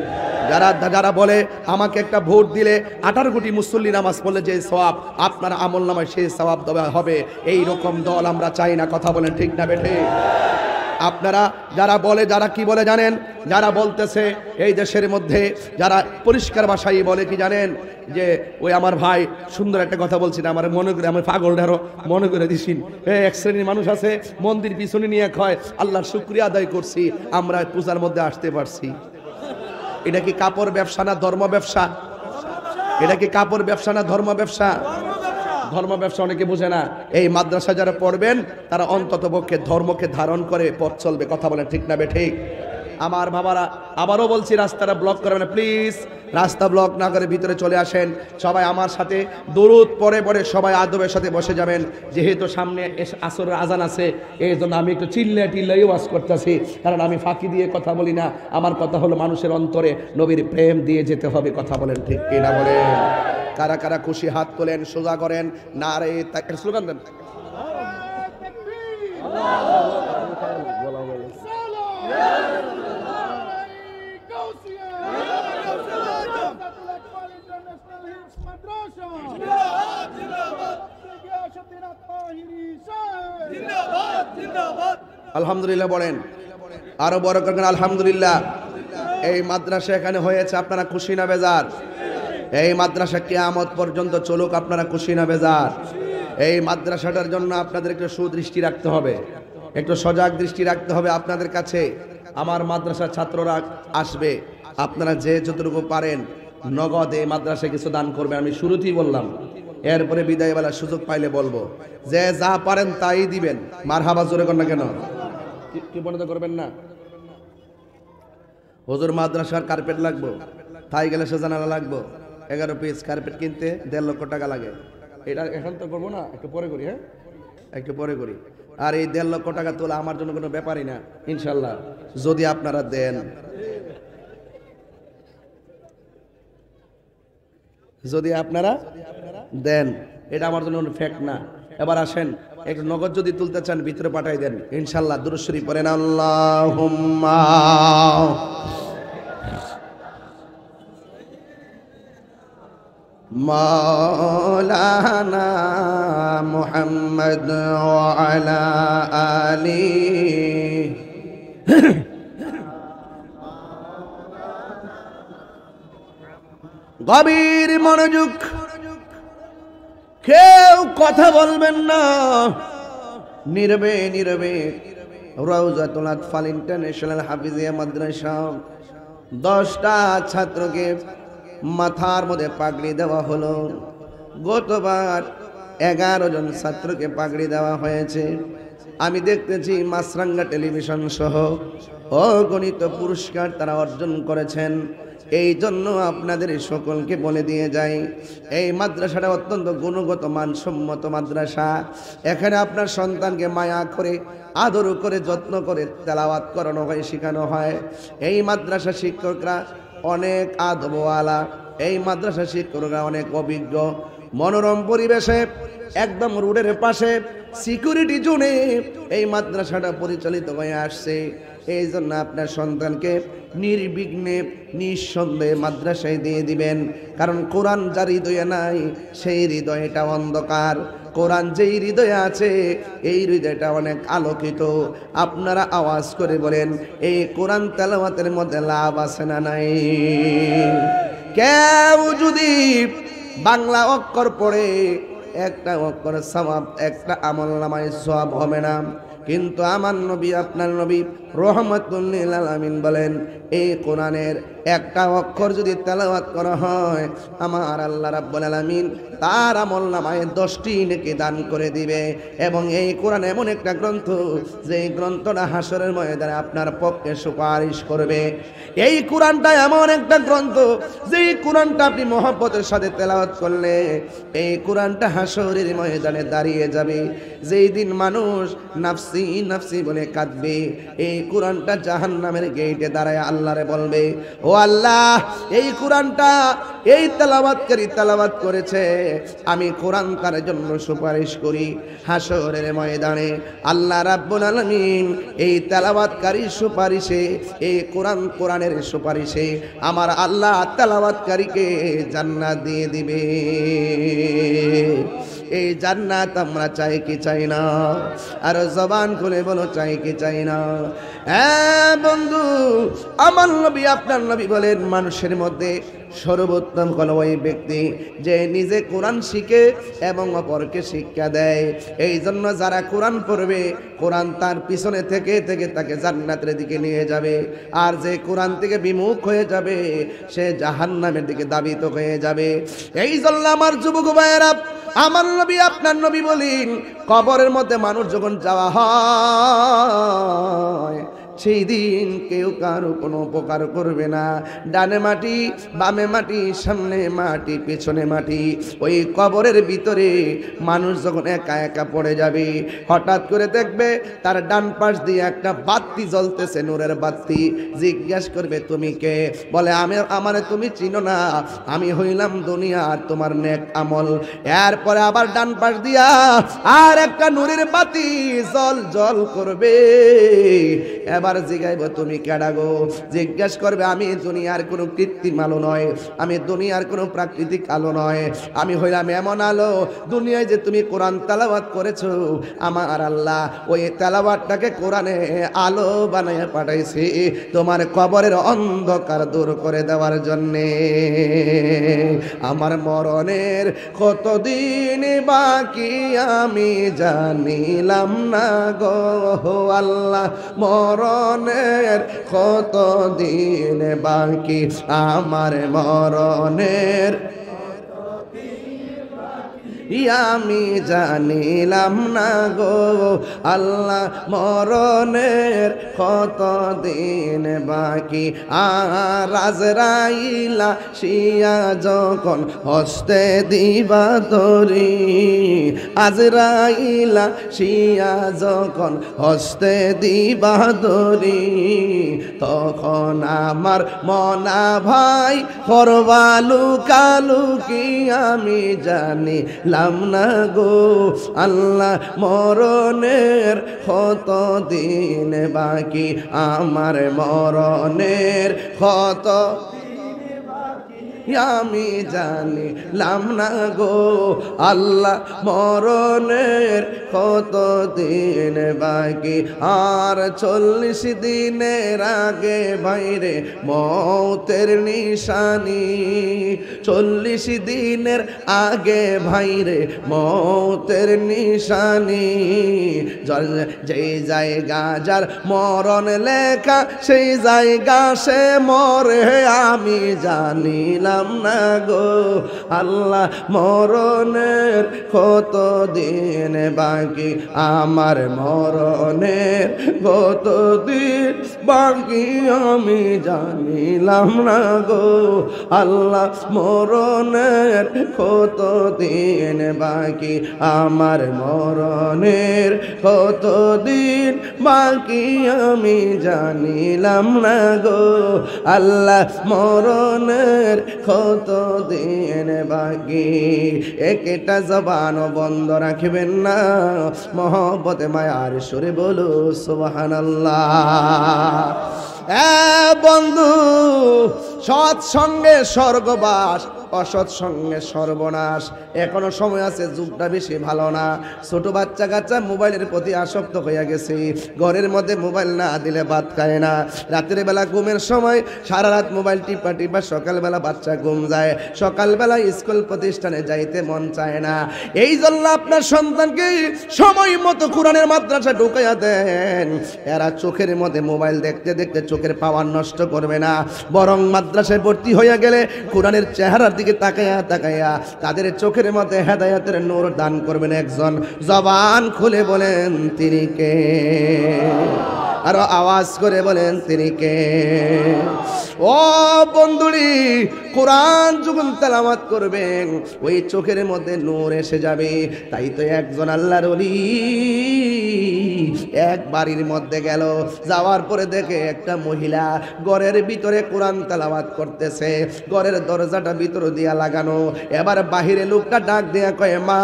যারা বলে আমাকে একটা ভোট দিলে 18 কোটি মুসল্লি নামাজ পড়লে যে সওয়াব আপনার আমল নামায় সেই সওয়াব দেওয়া হবে, এই রকম দল আমরা চাই না। কথা বলেন ঠিক না বেঠিক? আপনারা যারা বলে, যারা কি বলে জানেন? যারা বলতেছে এই দেশের মধ্যে, যারা পরিষ্কার ভাষায় বলে কি জানেন, যে ওই আমার ভাই সুন্দর একটা কথা বলছিল, আমার মনে করে আমার পাগলটারও মনে করে দিছিন। এক শ্রেণীর মানুষ আছে মন্দির পিছনে নিয়ে কয় আল্লাহর শুকরিয়া আদায় করছি আমরা পূজার মধ্যে আসতে পারছি। এটা কি কাপড় ব্যবসা না ধর্ম ব্যবসা? এটা কি কাপড় ব্যবসা না ধর্ম ব্যবসা? ধর্ম ব্যবসা অনেকে বুঝে না। এই মাদ্রাসা যারা পড়বেন তারা অন্তত পক্ষে ধর্মকে ধারণ করে পথ চলবে। কথা বলেন ঠিক না বেঠিক? আমার বাবারা, আবারও বলছি, রাস্তাটা ব্লক করবেন না প্লিজ। রাস্তা ব্লক না করে ভিতরে চলে আসেন। সবাই আমার সাথে দরুদ পড়ে পড়ে সবাই আদবের সাথে বসে যাবেন। যেহেতু সামনে আসরের আজান আছে, এই জন্য আমি একটু চিল্লাই ওয়াজ করতেছি, কারণ আমি ফাঁকি দিয়ে কথা বলি না। আমার কথা হলো মানুষের অন্তরে নবীর প্রেম দিয়ে যেতে হবে। কথা বলেন ঠিক কিনা বলেন? কারা কারা খুশি হাত তোলেন, সোজা করেন, নারে তাকবীর স্লোগান দেন। আলহামদুলিল্লাহ বলেন, আরো বড় করেন আলহামদুলিল্লাহ। এই মাদ্রাসা এখানে হয়েছে, আপনারা খুশি না বেজার? এই মাদ্রাসা কিয়ামত পর্যন্ত চলুক, আপনারা খুশি না বেজার? এই মাদ্রাসাটার জন্য আপনাদের একটু সুদৃষ্টি রাখতে হবে, একটু সজাগ দৃষ্টি রাখতে হবে। আপনাদের কাছে আমার মাদ্রাসার ছাত্ররা আসবে, আপনারা যে যতটুকু পারেন নগদে মাদ্রাসায় কিছু দান করবেন। আমি শুরুতেই বললাম, এরপরে বিদায়বেলার সুযোগ পাইলে বলবো যে যা পারেন তাই দিবেন। মারহাবা জোরে কর না কেন, কি বন্ধ করবেন না? হুজুর মাদ্রাসার কার্পেট লাগবো, তাই গেলে সে জানালা লাগবো, 11 পিস কার্পেট কিনতে 1.5 লক্ষ টাকা লাগে। এটা এখন তো করবো না, একটু পরে করি। হ্যাঁ, একটু পরে করি। আর এই 1.5 লক্ষ টাকা তোলা আমার জন্য কোনো ব্যাপারই না ইনশাল্লাহ, যদি আপনারা দেন, যদি আপনারা দেন, এটা আমার জন্য ফ্যাক্ট না। এবার আসেন, একটু নগদ যদি তুলতে চান ভিতরে পাঠাই দেন ইনশাল্লাহ। দুরূদ শরীফ পড়েন, আল্লাহুম্মা মাওলানা মুহাম্মদ ওয়া আলা আলি। গভীর মনোযোগ, কেউ কথা বলবেন না, নীরবে নীরবে। রওজাতুল আতফাল ইন্টারন্যাশনাল হাফিজিয়া মাদ্রাসা 10টা ছাত্রকে মাথার মধ্যে পাগড়ি দেওয়া হলো। গতবার 11 জন ছাত্রকে পাগড়ি দেওয়া হয়েছে। আমি দেখতেছি মাছরাঙ্গা টেলিভিশন সহ অগণিত পুরস্কার তারা অর্জন করেছেন। এই জন্য আপনাদের সকলকে বলে দিয়ে যাই, এই মাদ্রাসাটা অত্যন্ত গুণগত মানসম্মত মাদ্রাসা। এখানে আপনার সন্তানকে মায়া করে, আদর করে, যত্ন করে তেলাওয়াত করানো হয়, শেখানো হয়। এই মাদ্রাসা শিক্ষকরা অনেক আদবওয়ালা, এই মাদ্রাসা শিক্ষকরা অনেক অভিজ্ঞ। মনোরম পরিবেশে, একদম রোডের পাশে, সিকিউরিটি জোনে এই মাদ্রাসাটা পরিচালিত হয়ে আসছে। এই জন্য আপনার সন্তানকে নির্বিঘ্নে নিঃসন্দেহে মাদ্রাসায় দিয়ে দিবেন। কারণ কোরআন যার হৃদয়ে নাই সেই হৃদয়টা অন্ধকার, কোরআন যেই হৃদয়ে আছে এই হৃদয়টা অনেক আলোকিত। আপনারা আওয়াজ করে বলেন, এই কোরআন তেলাওয়াতের মধ্যে লাভ আছে না নাই? কেউ যদি বাংলা অক্ষর পড়ে একটা অক্ষর সওয়াব, একটা আমলনামায় সওয়াব হবে না। কিন্তু আমার নবী, আপনার নবী রহমাতুল লিল আলামিন বলেন, এই কোরআনের একটা অক্ষর যদি তেলাওয়াত করা হয়, আমার আল্লাহ রাব্বুল আলামিন তার আমলনামায় 10টি নেকি দান করে দিবে। এবং এই কোরআন এমন একটা গ্রন্থ, যে গ্রন্থটা হাসরের ময়দানে আপনার পক্ষে সুপারিশ করবে। এই কোরআনটা এমন একটা গ্রন্থ, যে কোরআনটা আপনি মহব্বতের সাথে তেলাওয়াত করলে এই কোরআনটা হাসরের ময়দানে দাঁড়িয়ে যাবে। যেই দিন মানুষ নাফসি নাফসি বলে কাঁদবে, এই কোরআনটা জাহান্নামের গেটে দাঁড়ায় আল্লাহরে বলবে, ও আল্লাহ, এই কোরআনটা এই তেলাওয়াতকারী তেলাওয়াত করেছে, আমি কোরআন তার জন্য সুপারিশ করি। হাসরের ময়দানে আল্লাহ রাব্বুল আলামিন এই তেলাওয়াতকারীর সুপারিশে, এই কোরআনের সুপারিশে আমার আল্লাহ তেলাওয়াতকারীকে জান্নাত দিয়ে দিবে। এই জান্নাত আমরা চাই কি চাই না? আর জবান খুলে বলো, চাই কি চাই না? হ্যাঁ বন্ধু, আমার নবী, আপনার নবী বলেন, মানুষের মধ্যে সর্বোত্তম হলো ওই ব্যক্তি যে নিজে কোরআন শিখে এবং অপরকে শিক্ষা দেয়। এই জন্য যারা কোরআন পড়বে, কোরআন তার পিছনে থেকে থেকে তাকে জান্নাতের দিকে নিয়ে যাবে। আর যে কোরআন থেকে বিমুখ হয়ে যাবে, সে জাহান্নামের দিকে ধাবিত হয়ে যাবে। এই জন্য আমার যুবক ভাইয়েরা, আমার নবী, আপনার নবী বলেন, কবরের মধ্যে মানুষ যখন যাওয়া হয়, সেই দিন কেউ কারো কোনো উপকার করবে না। ডানে মাটি, বামে মাটি, সামনে মাটি, পেছনে মাটি। ওই কবরের ভিতরে মানুষ যখন একা একা পড়ে যাবে, হঠাৎ করে দেখবে তার ডান পাশ দিয়ে একটা বাতি জ্বলতেছে, নূরের বাতি। জিজ্ঞাসা করবে, তুমি কে? বলে, আমারে তুমি চিনো না, আমি হইলাম দুনিয়ার তোমার নেক আমল। এরপরে আবার ডান পাশ দিয়া আর একটা নূরের বাতি জল জল করবে এবার জিগাইব তুমি কেডা গো? জিজ্ঞাসা করবে আমি দুনিয়ার কোনো কৃত্রিম আলো নয়, আমি দুনিয়ার কোনো প্রাকৃতিক আলো নয়, আমি হইলাম এমন আলো। দুনিয়ায় যে তুমি কোরআন তেলাওয়াত করেছো, আমার আল্লাহ ওই তেলাওয়াতটাকে কোরআনে আলো বানায় পাঠাইছি তোমার কবরের অন্ধকার দূর করে দেওয়ার জন্যে। আমার মরণের কতদিন বাকি আমি জানিলাম না গো আল্লাহ, মরণের কতদিন বাকি আমার মরণের আমি জানিলাম না গো আল্লাহ, মরণের কতদিন বাকি। আর আজরাইলা শিয়া যখন হস্তে দিবা তরি, আজরাইলা শিয়া যখন হস্তে দিবা তরি, তখন আমার মনা ভাই করবালু কালু কি আমি জানি লাম না গো আল্লাহ, মরণের কত দিন বাকি আমার মরণের কত আমি জানিলাম না গো আল্লাহ, মরণের কত দিন বাকি। আর 40 দিনের আগে বাইরে মৌতের নিশানি, 40 দিনের আগে ভাইরে মৌতের নিশানি। যেই জায়গা যার মরণ লেখা সেই জায়গা সে মরে আমি জানিলাম না গো আল্লাহ, মরণের কত দিন বাকি আমার মরণের কত দিন বাকি আমি জানিলাম না গো আল্লাহ, মরণের কত দিন বাকি আমার মরণের কত দিন বাকি আমি জানিলাম না গো আল্লাহ, মরণের কত দিন বাকি। একটা জবান বন্ধ রাখবেন না, মহব্বতে মায়ার সুরে বলো সুবহানাল্লাহ। বন্ধু, সৎ সঙ্গে স্বর্গবাস, অসৎ সঙ্গে সর্বনাশ। এখনো সময় আছে, যুগটা বেশি ভালো না। ছোট বাচ্চা কাচ্চা মোবাইলের প্রতি আসক্ত হয়ে গেছে, ঘরের মধ্যে মোবাইল না দিলে ভাত খায় না। রাতের বেলা ঘুমের সময় সারা রাত মোবাইল টিপা টিপা সকালবেলা বাচ্চা ঘুম যায়, সকালবেলা স্কুল প্রতিষ্ঠানে যাইতে মন চায় না। এই জন্য আপনার সন্তানকে সময় মতো কোরআনের মাদ্রাসা ঢুকাইয়া দেন। এরা চোখের মধ্যে মোবাইল দেখতে দেখতে চোখের পাওয়ার নষ্ট করবে না, বরং মাদ্রাসায় ভর্তি হয়ে গেলে কোরআনের চেহারার দিকে তাকাইয়া তাকাইয়া তাদের চোখের মধ্যে হেদায়েতের নূর দান করবেন একজন। জবান খুলে বলেন তিনি কে? আরো আওয়াজ করে বলেন তিনি কে? ও বন্ধুরি, কোরআন যখন তেলাওয়াত করবেন ওই চোখের মধ্যে নূর এসে যাবে। তাই তো একজন আল্লাহর ওলি এক বাড়ির মধ্যে গেল, যাওয়ার পরে দেখে একটা মহিলা ঘরের ভিতরে কোরআন তেলাওয়াত করতেছে, ঘরের দরজাটা ভিতর দিয়া লাগানো। এবার বাহিরে লোকটা ডাক দিয়া কয়, মা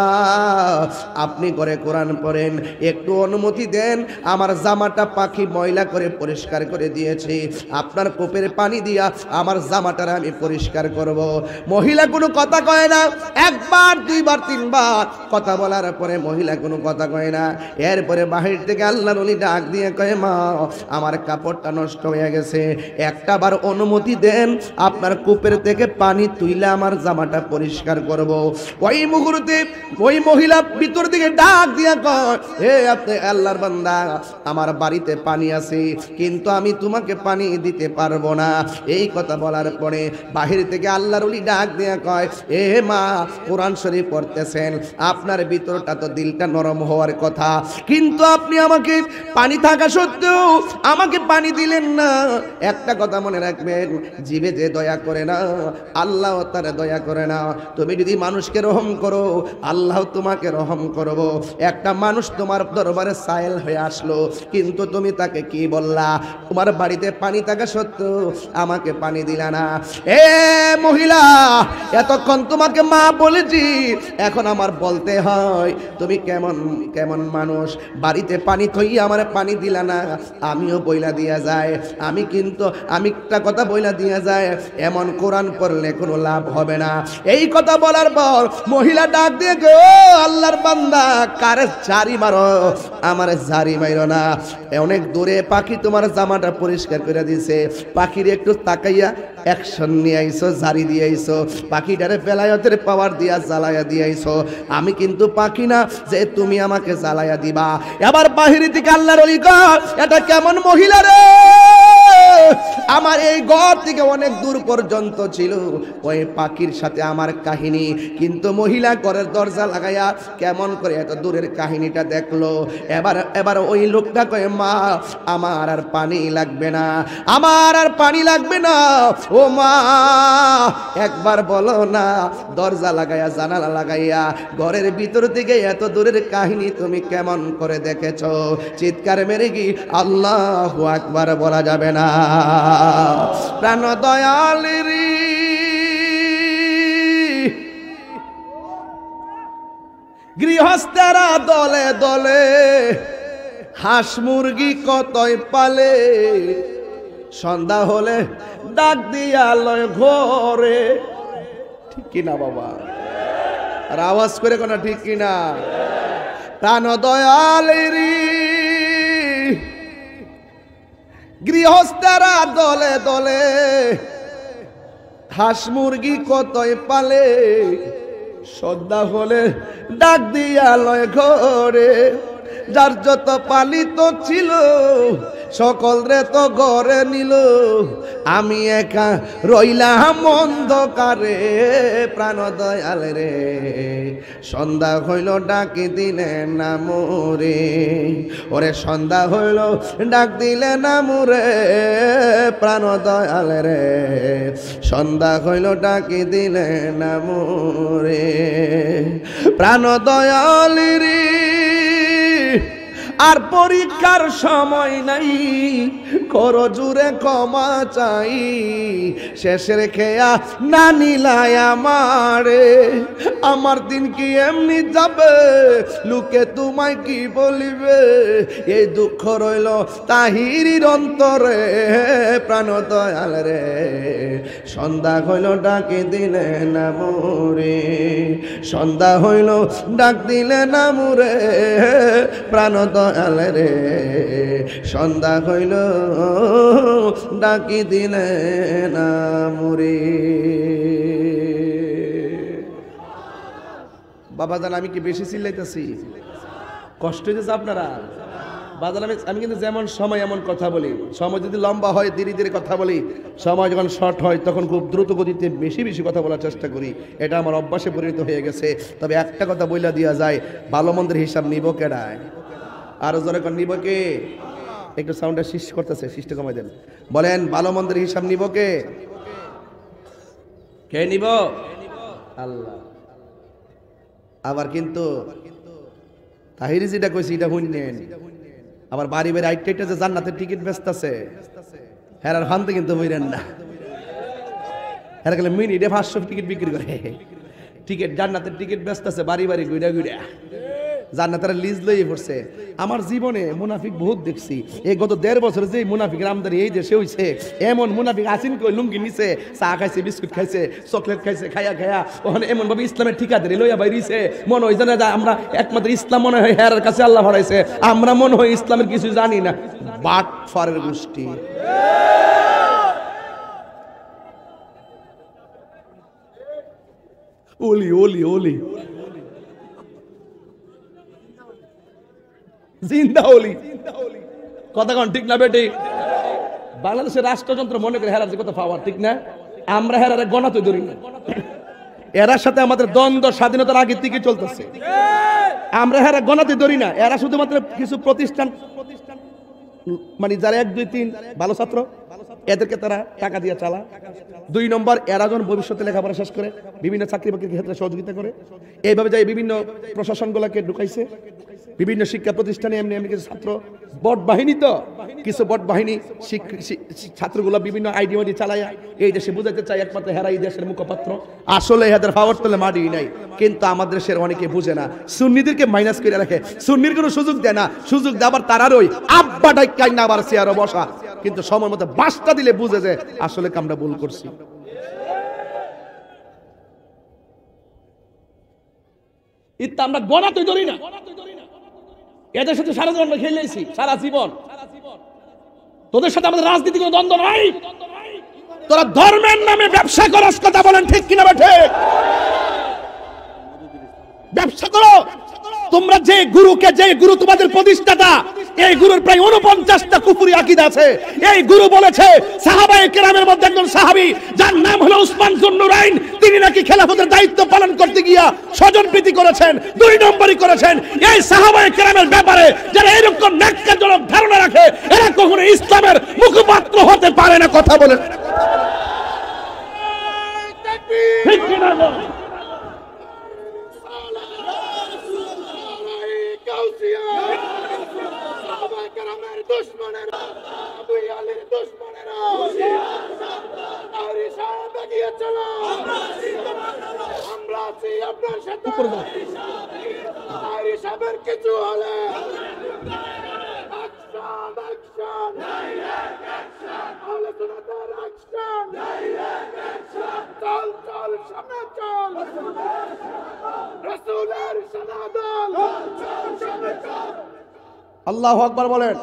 আপনি ঘরে কোরআন পড়েন, একটু অনুমতি দেন, আমার জামাটা পাখি ময়লা করে পরিষ্কার করে দিয়েছি, আপনার কোপের পানি দিয়া আমার জামাটার আমি পরিষ্কার করব। মহিলা কোনো কথা কয় না, একবার দুইবার তিনবার কথা বলার পরে মহিলা কোনো কথা কয় না। এরপরে বাহির থেকে আল্লাহর ওলি ডাক দিয়ে কয়, মা আমার কাপড়টা নষ্ট হয়ে গেছে, একটা বার অনুমতি দেন, আপনার কূপের থেকে পানি তুইলে আমার জামাটা পরিষ্কার করব। ওই মুহূর্তে ওই মহিলা ভিতর দিকে ডাক দিয়া কয়, হে আপনি আল্লাহর বান্দা, আমার বাড়িতে পানি আছে কিন্তু আমি তোমাকে পানি দিতে পারবো না। এই কথা বলার পরে বাহির থেকে আল্লাহর ওলি ডাক দিয়া কয়, এ মা কোরআন শরীফ পড়তেছেন, আপনার ভিতরটা তো দিলটা নরম হওয়ার কথা, কিন্তু আপনি আমাকে পানি থাকা সত্ত্বেও আমাকে পানি দিলেন না। একটা কথা মনে রাখবেন, জীবে যে দয়া করে না আল্লাহ তারে দয়া করে না। তুমি যদি মানুষকে রহম করো আল্লাহ তোমাকে রহম করবো। একটা মানুষ তোমার দরবারে সায়েল হয়ে আসলো, কিন্তু তুমি তাকে কি বললা? তোমার বাড়িতে পানি থাকা সত্ত্বেও আমাকে পানি দিলা না। এ মহিলা, এতক্ষণ তোমাকে মা বলেছি, এখন আমার বলতে হয় তুমি কেমন কেমন মানুষ। বাড়িতে পানি কইয়া আমার পানি দিলা না, আমিও বইলা দিয়া যায়। আমি একটা কথা বইলা দিয়া যায়, এমন কোরআন পড়লে কোনো লাভ হবে না। এই কথা বলার পর মহিলা ডাক দিয়ে গো, আল্লাহর বান্দা কারে ঝাড়ি মারো, আমার ঝাড়ি মাইরো না। অনেক দূরে পাখি তোমার জামাটা পরিষ্কার করে দিছে, পাখির একটু তাকাইয়া অ্যাকশন নিয়ে আইছো, ঝাড়ি দিয়ে আইছো, পাখিটারে বেলায়েতের পাওয়ার দিয়া জ্বালাইয়া দিয়ে আইছো। আমি কিন্তু পাখি না যে তুমি আমাকে জ্বালাইয়া দিবা। এবার বাহির থেকে আল্লাহর ওলি কয়, এটা কেমন মহিলা রে? আমার এই ঘর থেকে অনেক দূর পর্যন্ত ছিল ওই পাখির সাথে আমার কাহিনী, কিন্তু মহিলা ঘরের দরজা লাগাইয়া কেমন করে এত দূরের কাহিনীটা দেখলো। এবার ওই লোকটা কয়, মা আমার আর পানি লাগবে না, আমার আর পানি লাগবে না। ও মা একবার বলো না, দরজা লাগাইয়া জানালা লাগাইয়া ঘরের ভিতর থেকে এত দূরের কাহিনী তুমি কেমন করে দেখেছো? চিৎকার মেরে কি আল্লাহু আকবার বলা যাবে না? প্রাণ দয়ালেরি গৃহস্থেরা দলে দলে হাঁস মুরগি কতই পালে, সন্ধ্যা হলে ডাক দিয়া লয় ঘরে। ঠিক কিনা বাবা? আর আওয়াজ করে কোনা ঠিক কিনা? প্রাণ দয়ালেরি গৃহস্থেরা দলে দলে হাঁস মুরগি কতই পালে, সন্ধ্যা হলে ডাক দিয়া লয় ঘরে। যার যত পালিত ছিল সকল রে তো ঘরে নিল, আমি একা রইলাম অন্ধকারে। প্রাণ দয়াল রে সন্ধ্যা হইল ডাকি দিলে না মোরে, ওরে সন্ধ্যা হইল ডাক দিলে না মোরে। প্রাণ দয়াল রে সন্ধ্যা হইল ডাকি দিলে না মোরে। প্রাণ দয়াল রে আর পরীক্ষার সময় নাই, করো জুড়ে ক্ষমা চাই। শেষের খেয়া না নিলাই আমারে, আমার দিন কি এমনি যাবে, লোকে তোমায় কি বলিবে। এই দুঃখ রইল তাহিরির অন্তরে। প্রাণ দয়াল রে সন্ধ্যা হইল ডাকে দিলে না মোরে, সন্ধ্যা হইল ডাক দিলে না মোরে। প্রাণ দয়াল রে সন্ধ্যা হইল ডাকি দিলে না মোরে। বাবা জান আমি কি বেশি চিল্লাইতেছি? কষ্ট হইতেছে আপনারা? বাজার আমি কিন্তু যেমন সময় এমন কথা বলি, সময় যদি লম্বা হয় ধীরে ধীরে কথা বলি, সময় যখন শর্ট হয় তখন খুব দ্রুত গতিতে বেশি বেশি কথা বলার চেষ্টা করি। এটা আমার অভ্যাসে পরিণত হয়ে গেছে। তবে একটা কথা বইলা দেওয়া যায়, ভালো মন্দের হিসাব নিব কেডায়? আরো জোরে কোন নিব কে? একটু সাউন্ডটা শিষ্ট করতেছে, শিষ্ট কমাই দেন। বলেন ভালো মন্দের হিসাব নিব কে? কে নিব? আল্লাহ। আবার কিন্তু তাহিরি যেটা কইছি এটা শুনলেন, আবার বাড়ি বাড়ি আইটা যে জান্নাতের টিকিট বেচতেছে, হেরার ফানতে কিন্তু বইরেন না। হেরা গেলে মিনিটে 500 টিকিট বিক্রি করে, টিকিট জান্নাতের টিকিট বেচতেছে বাড়ি বাড়ি গুইডা গুইডা। জান্নাতের লিজ লইয়ে পড়ছে। আমার জীবনে মুনাফিক বহুত দেখছি। এই গত 1.5 বছর যে মুনাফিক আমদানি এই দেশে হইছে, এমন মুনাফিক আসিন কই লুঙ্গি নিছে, চা খাইছে, বিস্কুট খাইছে, চকলেট খাইছে, খায়া খায়া ওখানে এমন ভাবে ইসলামের ঠিকাদারি লইয়া বাইরিছে। মনে হয় জানা যায় আমরা একমাত্র ইসলাম মনে হয় হেরার কাছে আল্লাহ হারাইছে, আমরা মনে হয় ইসলামের কিছু জানি না। বাট ফারের গোষ্ঠী। ওলি ওলি ওলি জিন্দা ওলি। কথা কন ঠিক না বেটি? বাংলাদেশের রাষ্ট্রযন্ত্র মনে করে হেরার যে কথা পাওয়ার, ঠিক না? আমরা হেরারে গণাতে ধরি না। এরার সাথে আমাদের দ্বন্দ্ব স্বাধীনতার আগে থেকে চলতেছে। আমরা হেরা গণাতে ধরি না। এরা শুধুমাত্র কিছু প্রতিষ্ঠান, মানে যারা 1, 2, 3 ভালো ছাত্র, এদেরকে তারা টাকা দিয়ে চালা। 2 নম্বর, এরা যখন ভবিষ্যতে লেখাপড়া শেষ করে বিভিন্ন চাকরি বাকরির ক্ষেত্রে সহযোগিতা করে। এইভাবে যাই বিভিন্ন প্রশাসনগুলোকে ঢুকাইছে। বিভিন্ন শিক্ষা প্রতিষ্ঠানে এমনি এমনি কিছু ছাত্র বট বাহিনী, তো কিছু বট বাহিনী ছাত্রগুলো বিভিন্ন আইডিওলজি চালায় এই দেশে বুঝাতে চায় একমাত্র হেরা এই দেশের মুখপাত্র। আসলে এদের পাওয়ার তলে মাটি নাই, কিন্তু আমাদের দেশের অনেকে বুঝে না, সুন্নিদেরকে মাইনাস করে রাখে, সুন্নির কোনো সুযোগ দেয় না, সুযোগ দেয় আবার তারারই আব্বা ডাইকাই না আবার চেয়ারে বসা, কিন্তু সময় মতো বাসটা দিলে বুঝে যে আসলে আমরা ভুল করছি। ইত্যা আমরা গণাতে ধরি না, এদের সাথে সারা জীবন খেলেছি, সারা জীবন তোদের সাথে আমাদের রাজনীতি কোনো দ্বন্দ্ব নাই। তোরা ধর্মের নামে ব্যবসা করাস, কথা বলেন ঠিক কিনা বেঠে? ব্যবসা করো তোমরা। যে গুরু তোমাদের প্রতিষ্ঠাতা, এই গুরুর প্রায় 49টা কুফরি আকীদা আছে। এই গুরু বলেছে সাহাবায়ে কেরামের মধ্যে একজন সাহাবী যার নাম হলো উসমান যুন্নুরাইন, তিনি নাকি খেলাফতের দায়িত্ব পালন করতে গিয়া স্বজনপ্রীতি করেছেন, 2 নম্বরই করেছেন। এই সাহাবায়ে কেরামের ব্যাপারে যারা এরকম ন্যাক্কারজনক ধারণা রাখে, এরা কখনো ইসলামের মুখপাত্র হতে পারে না, কথা বলেন ঠিক কিনা? কিছু হলে চল চল সামনে চল, রাসূলের শাহাদাত। আল্লাহু আকবার বলেন।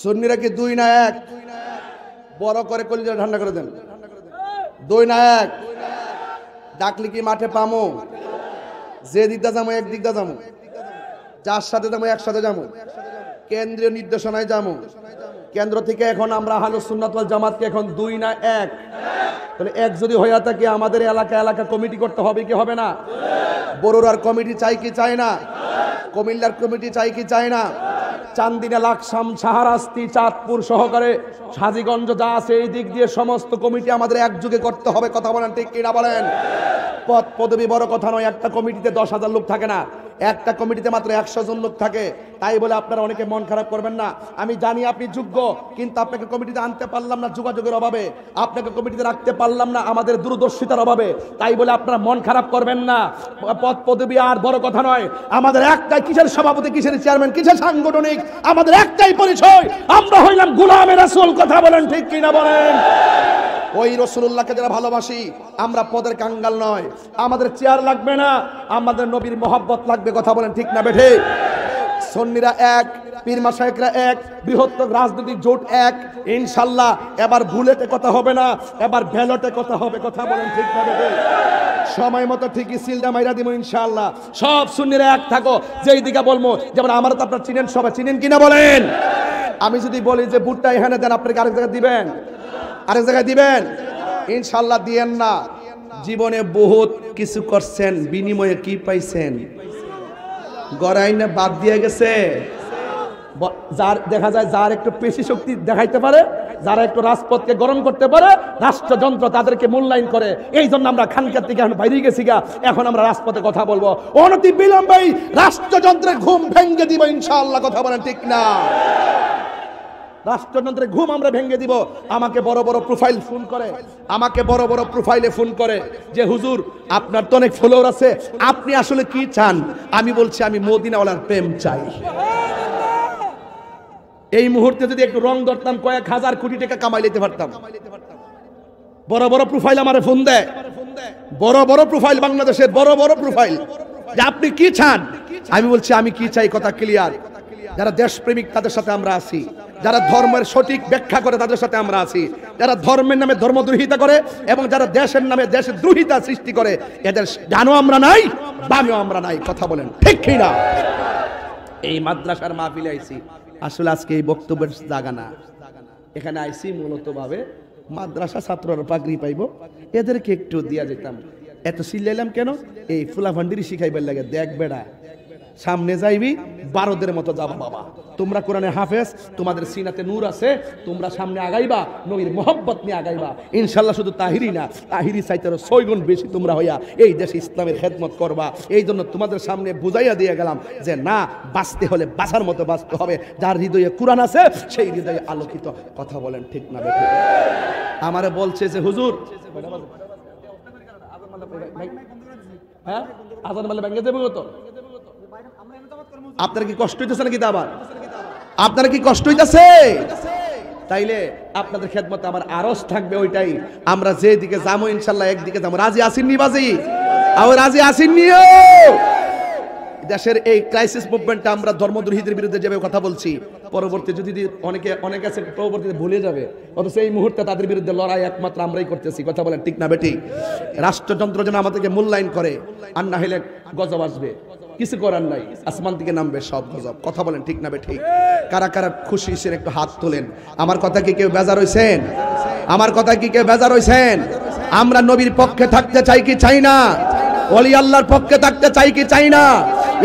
সুন্নিরা কি 2 না 1? বড় করে কলিজা ঠান্ডা করে দেন। 2 না 1? ডাকলি কি মাঠে পামো? যে দিকটা যাবো এক দিকটা যাবো, যার সাথে যাবো একসাথে যাবো, কেন্দ্রীয় নির্দেশনায় যাবো। কেন্দ্র থেকে এখন আমরা আহলুস সুন্নাত ওয়াল জামাতকে এখন 2 না 1? তাহলে 1 যদি হইয়া থাকে আমাদের এলাকা কমিটি করতে হবে কি হবে না? বড়ুরার কমিটি চাই কি চাই না? কুমিল্লার কমিটি চাই কি চাই না? চান্দিনা, লাকসাম, শাহরাস্তি, চাঁদপুর সহকারে হাজীগঞ্জ যা আছে এই দিক দিয়ে সমস্ত কমিটি আমাদের একযোগে করতে হবে, কথা বলেন ঠিক কিনা বলেন? পদ পদবি বড় কথা নয়, একটা কমিটিতে 10,000 লোক থাকে না, একটা কমিটিতে মাত্র 100 জন লোক থাকে। তাই বলে আপনারা অনেকে মন খারাপ করবেন না। আমি জানি আপনি যোগ্য, কিন্তু আপনাকে কমিটিতে আনতে পারলাম না যোগাযোগের অভাবে, আপনাকে কমিটিতে রাখতে পারলাম না আমাদের দূরদর্শিতার অভাবে। তাই বলে আপনারা মন খারাপ করবেন না। পদ পদবি আর বড় কথা নয়, আমাদের একটাই, কিসের সভাপতি, কিসের চেয়ারম্যান, কিসের সাংগঠনিক, আমাদের একটাই পরিচয়, আমরা হইলাম গোলামে রাসূল, কথা বলেন ঠিক কিনা বলেন? ওই রাসূলুল্লাহকে যারা ভালোবাসি, আমরা পদের কাঙ্গাল নয়, আমাদের চেয়ার লাগবে না, আমাদের নবীর মহব্বত লাগবে, কথা বলেন ঠিক না বেঠে? সুন্নিরা 1, পীর মাশায়েখরা 1, বৃহত্তর রাজনৈতিক জোট 1। ইনশাআল্লাহ এবার বুলেটে কথা হবে না, এবার ব্যালটে কথা হবে, কথা বলেন ঠিক না বেঠে? সময় মতো ঠিকই সিলটা মাইরা দিব ইনশাআল্লাহ। সব সুন্নিরা 1 থাকো। যেই দিকে বলবো, যেমন আমরা তো আপনারা চিনেন, সবাই চিনেন কিনা বলেন? আমি যদি বলি যে ভুট্টা এখানে দেন, আপনাকে আরেক জায়গায় দিবেন? আরেক জায়গায় দিবেন? ইনশাআল্লাহ দিয়েন না। জীবনে বহুত কিছু করছেন, বিনিময়ে কি পাইছেন? গড়াই না বাদ দিয়ে গেছে। যার দেখা যায়, যার একটু পেশি শক্তি দেখাইতে পারে, যারা একটু রাজপথকে গরম করতে পারে, রাষ্ট্রযন্ত্র তাদেরকে মূল্যায়ন করে। এই জন্য আমরা খানকার থেকে এখন বাইরে গেছি গা, এখন আমরা রাজপথে কথা বলবো। অনতি বিলম্বেই রাষ্ট্রযন্ত্রের ঘুম ভেঙে দিব ইনশাআল্লাহ, কথা বলেন ঠিক না? রাষ্ট্রযন্ত্রের ঘুম আমরা ভেঙে দিব। আমাকে বড় বড় প্রোফাইল ফোন করে, আমাকে বড় বড় প্রোফাইলে ফোন করে যে হুজুর আপনার তো অনেক ফলোয়ার আছে, আপনি আসলে কি চান? আমি বলছি আমি মদিনাওয়ালার প্রেম চাই। এই মুহূর্তে যদি একটু রং ধরতাম, কয়েক হাজার কোটি টাকা কামাই নিতে পারতাম। বড় বড় প্রোফাইল আমারে ফোন দেয়, বড় বড় প্রোফাইল, বাংলাদেশের বড় বড় প্রোফাইল, যে আপনি কি চান? আমি বলছি আমি কি চাই, কথা ক্লিয়ার। যারা দেশপ্রেমিক তাদের সাথে আমরা আছি, যারা ধর্মের সঠিক ব্যাখ্যা করে তাদের সাথে আমরা আছি, যারা ধর্মের নামে ধর্মদ্রোহিতা করে এবং যারা দেশের নামে দেশের দ্রোহিতা সৃষ্টি করে, এদের ডানও আমরা নাই, বামেও আমরা নাই, কথা বলেন ঠিক কি না? এই মাদ্রাসার মাহফিলে আইছি, আসলে আজকে এই বক্তব্যের জায়গা না। এখানে আইছি মূলত ভাবে মাদ্রাসা ছাত্ররা পাগড়ি পাইব, এদেরকে একটু দিয়া যেতাম। এত চিল্লাইলাম কেন? এই ফুলাফান্ডিরি শিখাইবার লাগে। দেখ বেড়া, সামনে যাইবি বারদের মতো যাবা বাবা। তোমরা কোরআনে হাফেজ, তোমাদের সিনাতে নূর আছে, তোমরা সামনে আগাইবা, নবীর মোহব্বত নিয়ে আগাইবা ইনশাল্লাহ। শুধু তাহিরি না, তাহিরি চাইতে আরো 6 গুণ বেশি তোমরা হইয়া এই দেশে ইসলামের খেদমত করবা। এই জন্য তোমাদের সামনে বুঝাইয়া দিয়ে গেলাম যে না, বাঁচতে হলে বাঁচার মতো বাঁচতে হবে। যার হৃদয়ে কোরআন আছে সেই হৃদয়ে আলোকিত। কথা বলেন ঠিক না বেঠিক? আমারে বলছে যে হুজুর, হ্যাঁ আজান বলে ভেঙে দেবো তো। আপনার কি কষ্ট হইতেছে নাকি? তা আবার আপনার কি কষ্ট হইতেছে? তাইলে আপনাদের খেদমতে আমার আরজ থাকবে ওইটাই, আমরা যে দিকে যাবো ইনশাল্লাহ একদিকে যাবো। রাজি আসেননি বাজি? আর রাজি আসেননিও? দেশের এই ক্রাইসিস মুভমেন্টটা আমরা ধর্মদ্রোহীদের বিরুদ্ধে যেভাবে কথা বলছি, পরবর্তী যদি অনেকে আছে পরবর্তীতে ভুলে যাবে, অথচ এই মুহূর্তে তাদের বিরুদ্ধে লড়াই একমাত্র আমরাই করতেছি। কথা বলেন ঠিক না বেটি? রাষ্ট্রযন্ত্র যেন আমাদেরকে মূল্যায়ন করে, আর না হলে গজব আসবে, কিছু করার নাই, আসমান থেকে নামবে সব গজব। কথা বলেন ঠিক না বেটি? কারা কারা খুশি হয়েছেন একটু হাত তোলেন। আমার কথা কি কেউ বেজার হইছেন? আমার কথা কি কেউ বেজার হইছেন? আমরা নবীর পক্ষে থাকতে চাই কি চাই না? ওলি আল্লাহর পক্ষে থাকতে চাই কি চাই না?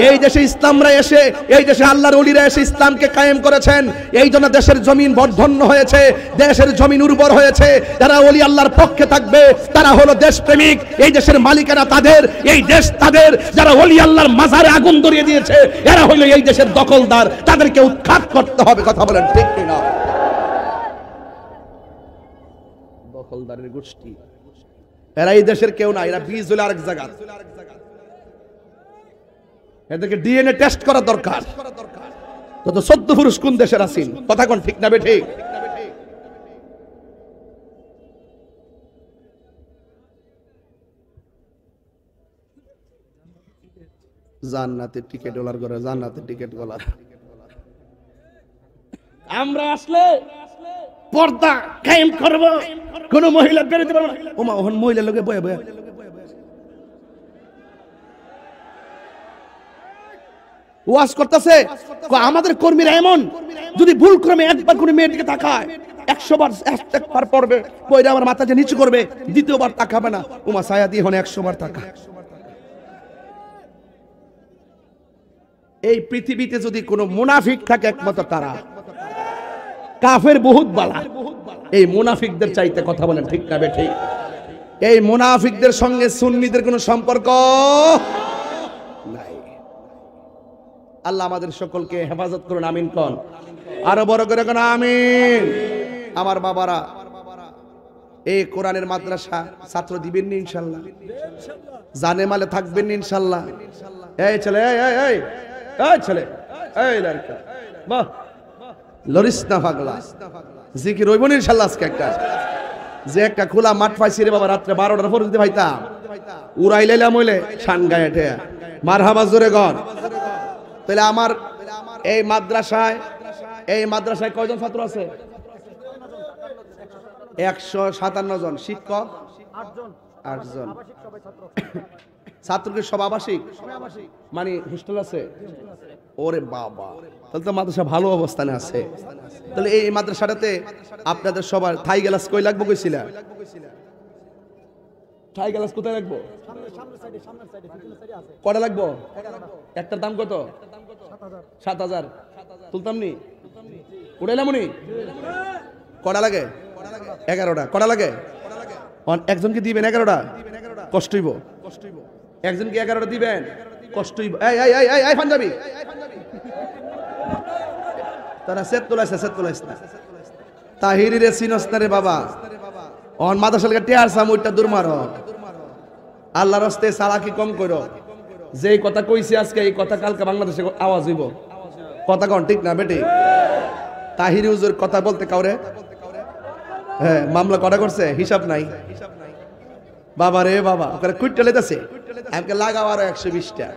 এই দেশে ইসলামরা এসে, এই দেশে আল্লাহর ওলিরা এসে ইসলামকে কায়েম করেছেন। এই জন্য দেশের জমিন বর্ধন্য হয়েছে, দেশের জমিন উর্বর হয়েছে। যারা ওলি আল্লাহর পক্ষে থাকবে তারা হলো দেশপ্রেমিক। এই দেশের মালিকানা তাদের, এই দেশ তাদের। যারা ওলি আল্লাহর মাজারে আগুন ধরিয়ে দিয়েছে এরা হলো এই দেশের দখলদার। তাদেরকে উৎখাত করতে হবে। কথা বলেন ঠিক কিনা? দখলদারের গোষ্ঠী এরা এই দেশের কেউ না, এরা বীজ হলো আরেক জায়গা। এদেরকে ডিএনএ টেস্ট করা দরকার। তত 14 পুরুষ কোন দেশের আছেন? কথা কোন ঠিক না বেঠি? জান্নাতের টিকেট ওলার করে, জান্নাতের টিকেট গলার। আমরা আসলে পর্দা কায়েম করব, কোন মহিলা বেরোতে পারবে না। ওমা ওহন মহিলা লোকে বয়ে বয়ে ওয়াজ করতেছে। আমাদের কর্মীরা এমন, যদি ভুল ক্রমে একবার কোনো মেয়ের দিকে তাকায় 100 বার একবার পড়বে, পয়রা আমার মাথা যে নিচু করবে, দ্বিতীয়বার তাকাবে না। ওমা ছায়া দিয়ে হনে 100 বার তাকা। এই পৃথিবীতে যদি কোনো মুনাফিক থাকে একমাত্র তারা। কাফের বহুত বালা, এই মুনাফিকদের চাইতে। কথা বলেন ঠিক না বেঠি? এই মুনাফিকদের সঙ্গে সুন্নিদের কোনো সম্পর্ক নাই। আল্লাহ আমাদের সকলকে হেফাজত করুন, আমিন কোন। আরো বড় করে কোন আমিন। আমার বাবারা, এই কোরআনের মাদ্রাসা ছাত্র দিবেন নি ইনশাআল্লাহ? জানে মালে থাকবেন নি ইনশাআল্লাহ? এই ছেলে, এই ছেলে, এই লড়কা, বাহ লরিস না পাগলা, জিকির হইব না ইনশাআল্লাহ। আজকে একটা যে একটা খোলা মাঠ পাইছি রে বাবা, রাত্রে 12টার পর দিতে ভাইতাম, উড়াই লাইলাম হইলে শান গায়ে ঠে মারহাবা জোরে গর। তাহলে আমার এই মাদ্রাসায় কয়জন ছাত্র আছে? 157 জন। শিক্ষক 8 জন। ছাত্রকে সব আবাসিক, মানে হোস্টেল আছে? ওরে বাবা, তাহলে তো মাদ্রাসা ভালো অবস্থানে আছে। তাহলে এই মাদ্রাসাটাতে আপনাদের সবার থাই গ্লাস কই লাগবে কইছিল? থাই গ্লাস কোথায় রাখবো? কটা লাগবো? একটার দাম কত? 7,000। তুলতাম নি? উড়াইলাম নি? কটা লাগে? 11টা। কটা লাগে? একজনকে দিবেন 11টা? কষ্ট হইব। একজনকে 11টা দিবেন? কষ্ট হইব। এই পাঞ্জাবি তারা সেট তোলাইছে না। তাহিরি রে চিনস না রে বাবা? অন মাদ্রাসালকে টেয়ার সামুইটা দূর মারো। আল্লাহর রাস্তে চালাকি কম করো। যেই কথা কইছি আজকে, এই কথা কালকে বাংলাদেশে আওয়াজ হইব। কথা কোন ঠিক না বেটি? তাহিরি হুজুর কথা বলতে কাউরে, হ্যাঁ মামলা কটা করছে হিসাব নাই। বাবা রে বাবা, ওখানে কুইটটা লেতেছে, আমাকে লাগাও আরো 120টা,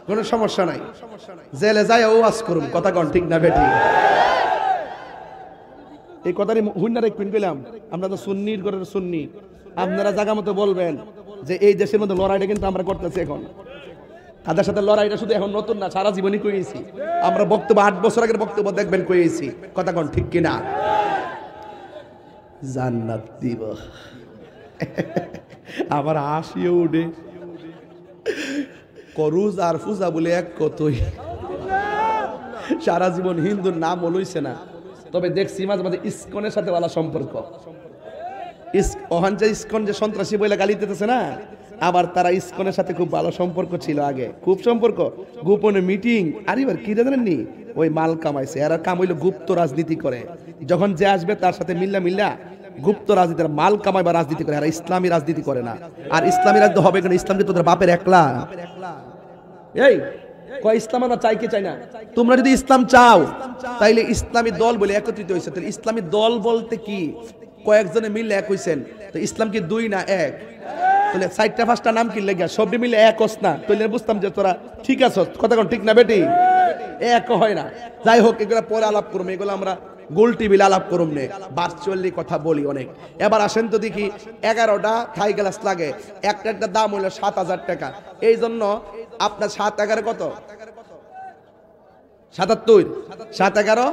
কোনো সমস্যা নাই। জেলে যায় ওয়াজ করুন। কথা কোন ঠিক না বেটি? এই কথাটি হুন্না রেখবেন কইলাম। আমরা তো সুন্নির করে সুন্নি, আপনারা জায়গা মতো বলবেন যে এই দেশের মধ্যে লড়াইটা কিন্তু আমরা করতেছি এখন। তাদের সাথে লড়াইটা শুধু এখন নতুন না, সারা জীবনই কইছি আমরা। বক্তব্য 8 বছর আগের বক্তব্য দেখবেন কইছি। কথা কোন ঠিক কিনা? জান্নাত দিব আবার হাসিও উঠে। করুজ আর ফুজা বলে এক কতই সারা জীবন হিন্দুর নাম লইছে না, তবে দেখছি মাঝে মাঝে ইসকনের সাথে ভালো সম্পর্ক। ওহান যে ইসকন যে সন্ত্রাসী বলে গালি দিতেছে না, আবার তারা ইসকনের সাথে খুব ভালো সম্পর্ক ছিল আগে, খুব সম্পর্ক, গোপনে মিটিং। আর এবার কি জানেননি, ওই মাল কামাইছে। আর কাম হইলো গুপ্ত রাজনীতি করে, যখন যে আসবে তার সাথে মিল্লা গুপ্ত রাজনীতির মাল কামাই বা রাজনীতি করে। আর ইসলামী রাজনীতি করে না। আর ইসলামী রাজনীতি হবে কেন? ইসলাম কি তোদের বাপের একলা? এই কয় ইসলাম আমরা চাই কি চাই না? তোমরা যদি ইসলাম চাও তাইলে ইসলামী দল বলে একত্রিত হয়েছে। তাহলে ইসলামী দল বলতে কি? কয়েকজনে মিলে এক হইছেন। তো ইসলাম কি দুই না এক? তাহলে 4টা-5টা নাম কি লেগে সবই মিলে এক হস না? তাহলে বুঝতাম যে তোরা ঠিক আছ, কথা কোন ঠিক না বেটি? এক হয় না। যাই হোক, এগুলা পরে আলাপ করুম, এগুলো আমরা গোল টিভিতে আলাপ করুম নে, ভার্চুয়ালি কথা বলি অনেক। এবার আসেন তো দেখি, 11টা থাই গ্লাস লাগে, একটা দাম হইলো 7,000 টাকা। এই জন্য আপনার 7-11 কত? 77, 7-11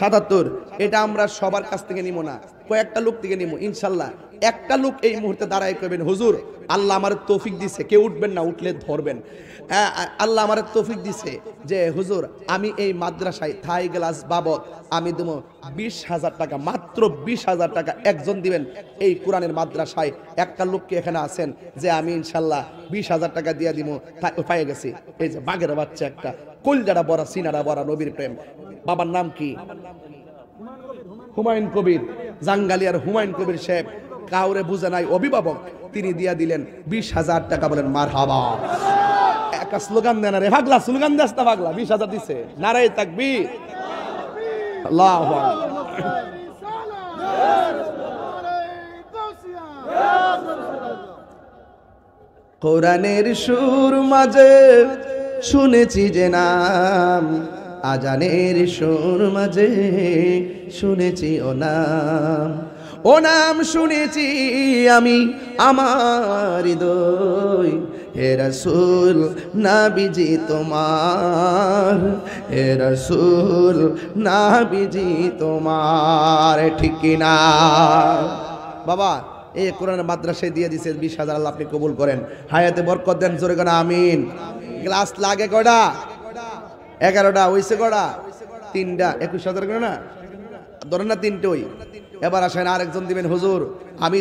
77। এটা আমরা সবার কাছ থেকে নিব না, কয়েকটা লোক থেকে নিব ইনশাল্লাহ। একটা লোক এই মুহূর্তে দাঁড়ায় কইবেন, হুজুর আল্লাহ আমার তৌফিক দিছে, কেউ উঠবেন না, উঠলে ধরবেন। আল্লাহ আমার তৌফিক দিছে যে হুজুর আমি এই মাদ্রাসায় থাই গ্লাস বাবদ আমি দেব 20,000 টাকা, মাত্র 20,000 টাকা। একজন দিবেন এই কোরআনের মাদ্রাসায়। একটা লোককে এখানে আছেন যে আমি ইনশাল্লাহ 20,000 টাকা দিয়ে দিব, পাইয়ে গেছি। এই যে বাঘের বাচ্চা একটা, কলজাটা বড়া, সিনারা বড়া, নবীর প্রেম। বাবার নাম কি? হুমায়ুন কবির, জাঙ্গালিয়ার হুমায়ুন কবির সাহেব, কাউরে বুঝে নাই, অভিভাবক। তিনি দিয়া দিলেন 20,000 টাকা। বলেন মারহাবা। একটা স্লোগান দেন রে পাগলা, স্লোগান দাস না পাগলা। 20,000 দিছে, নারায়ে তাকবীর, আল্লাহু আকবার। কোরআনের সুর মাঝে শুনেছি যে নাম, আজানের সুর মাঝে শুনেছি ও নাম, ও নাম শুনেছি আমি আমার হৃদয়। হে রাসূল নবীজি তোমার, হে রাসূল নবীজি তোমার, ঠিক কিনা? বাবা এই কোরআনের মাদ্রাসায় দিয়ে দিছে 20,000, আল্লাহ আপনি কবুল করেন, হায়াতে বরকত দেন, জোরে কোন আমিন। গ্লাস লাগে কয়টা? 11টা। হইছে কয়টা? 3টা। 21,000 করে না ধরেন না, 3টে। এবার আসেন আরেকজন দিবেন, হুজুর আমি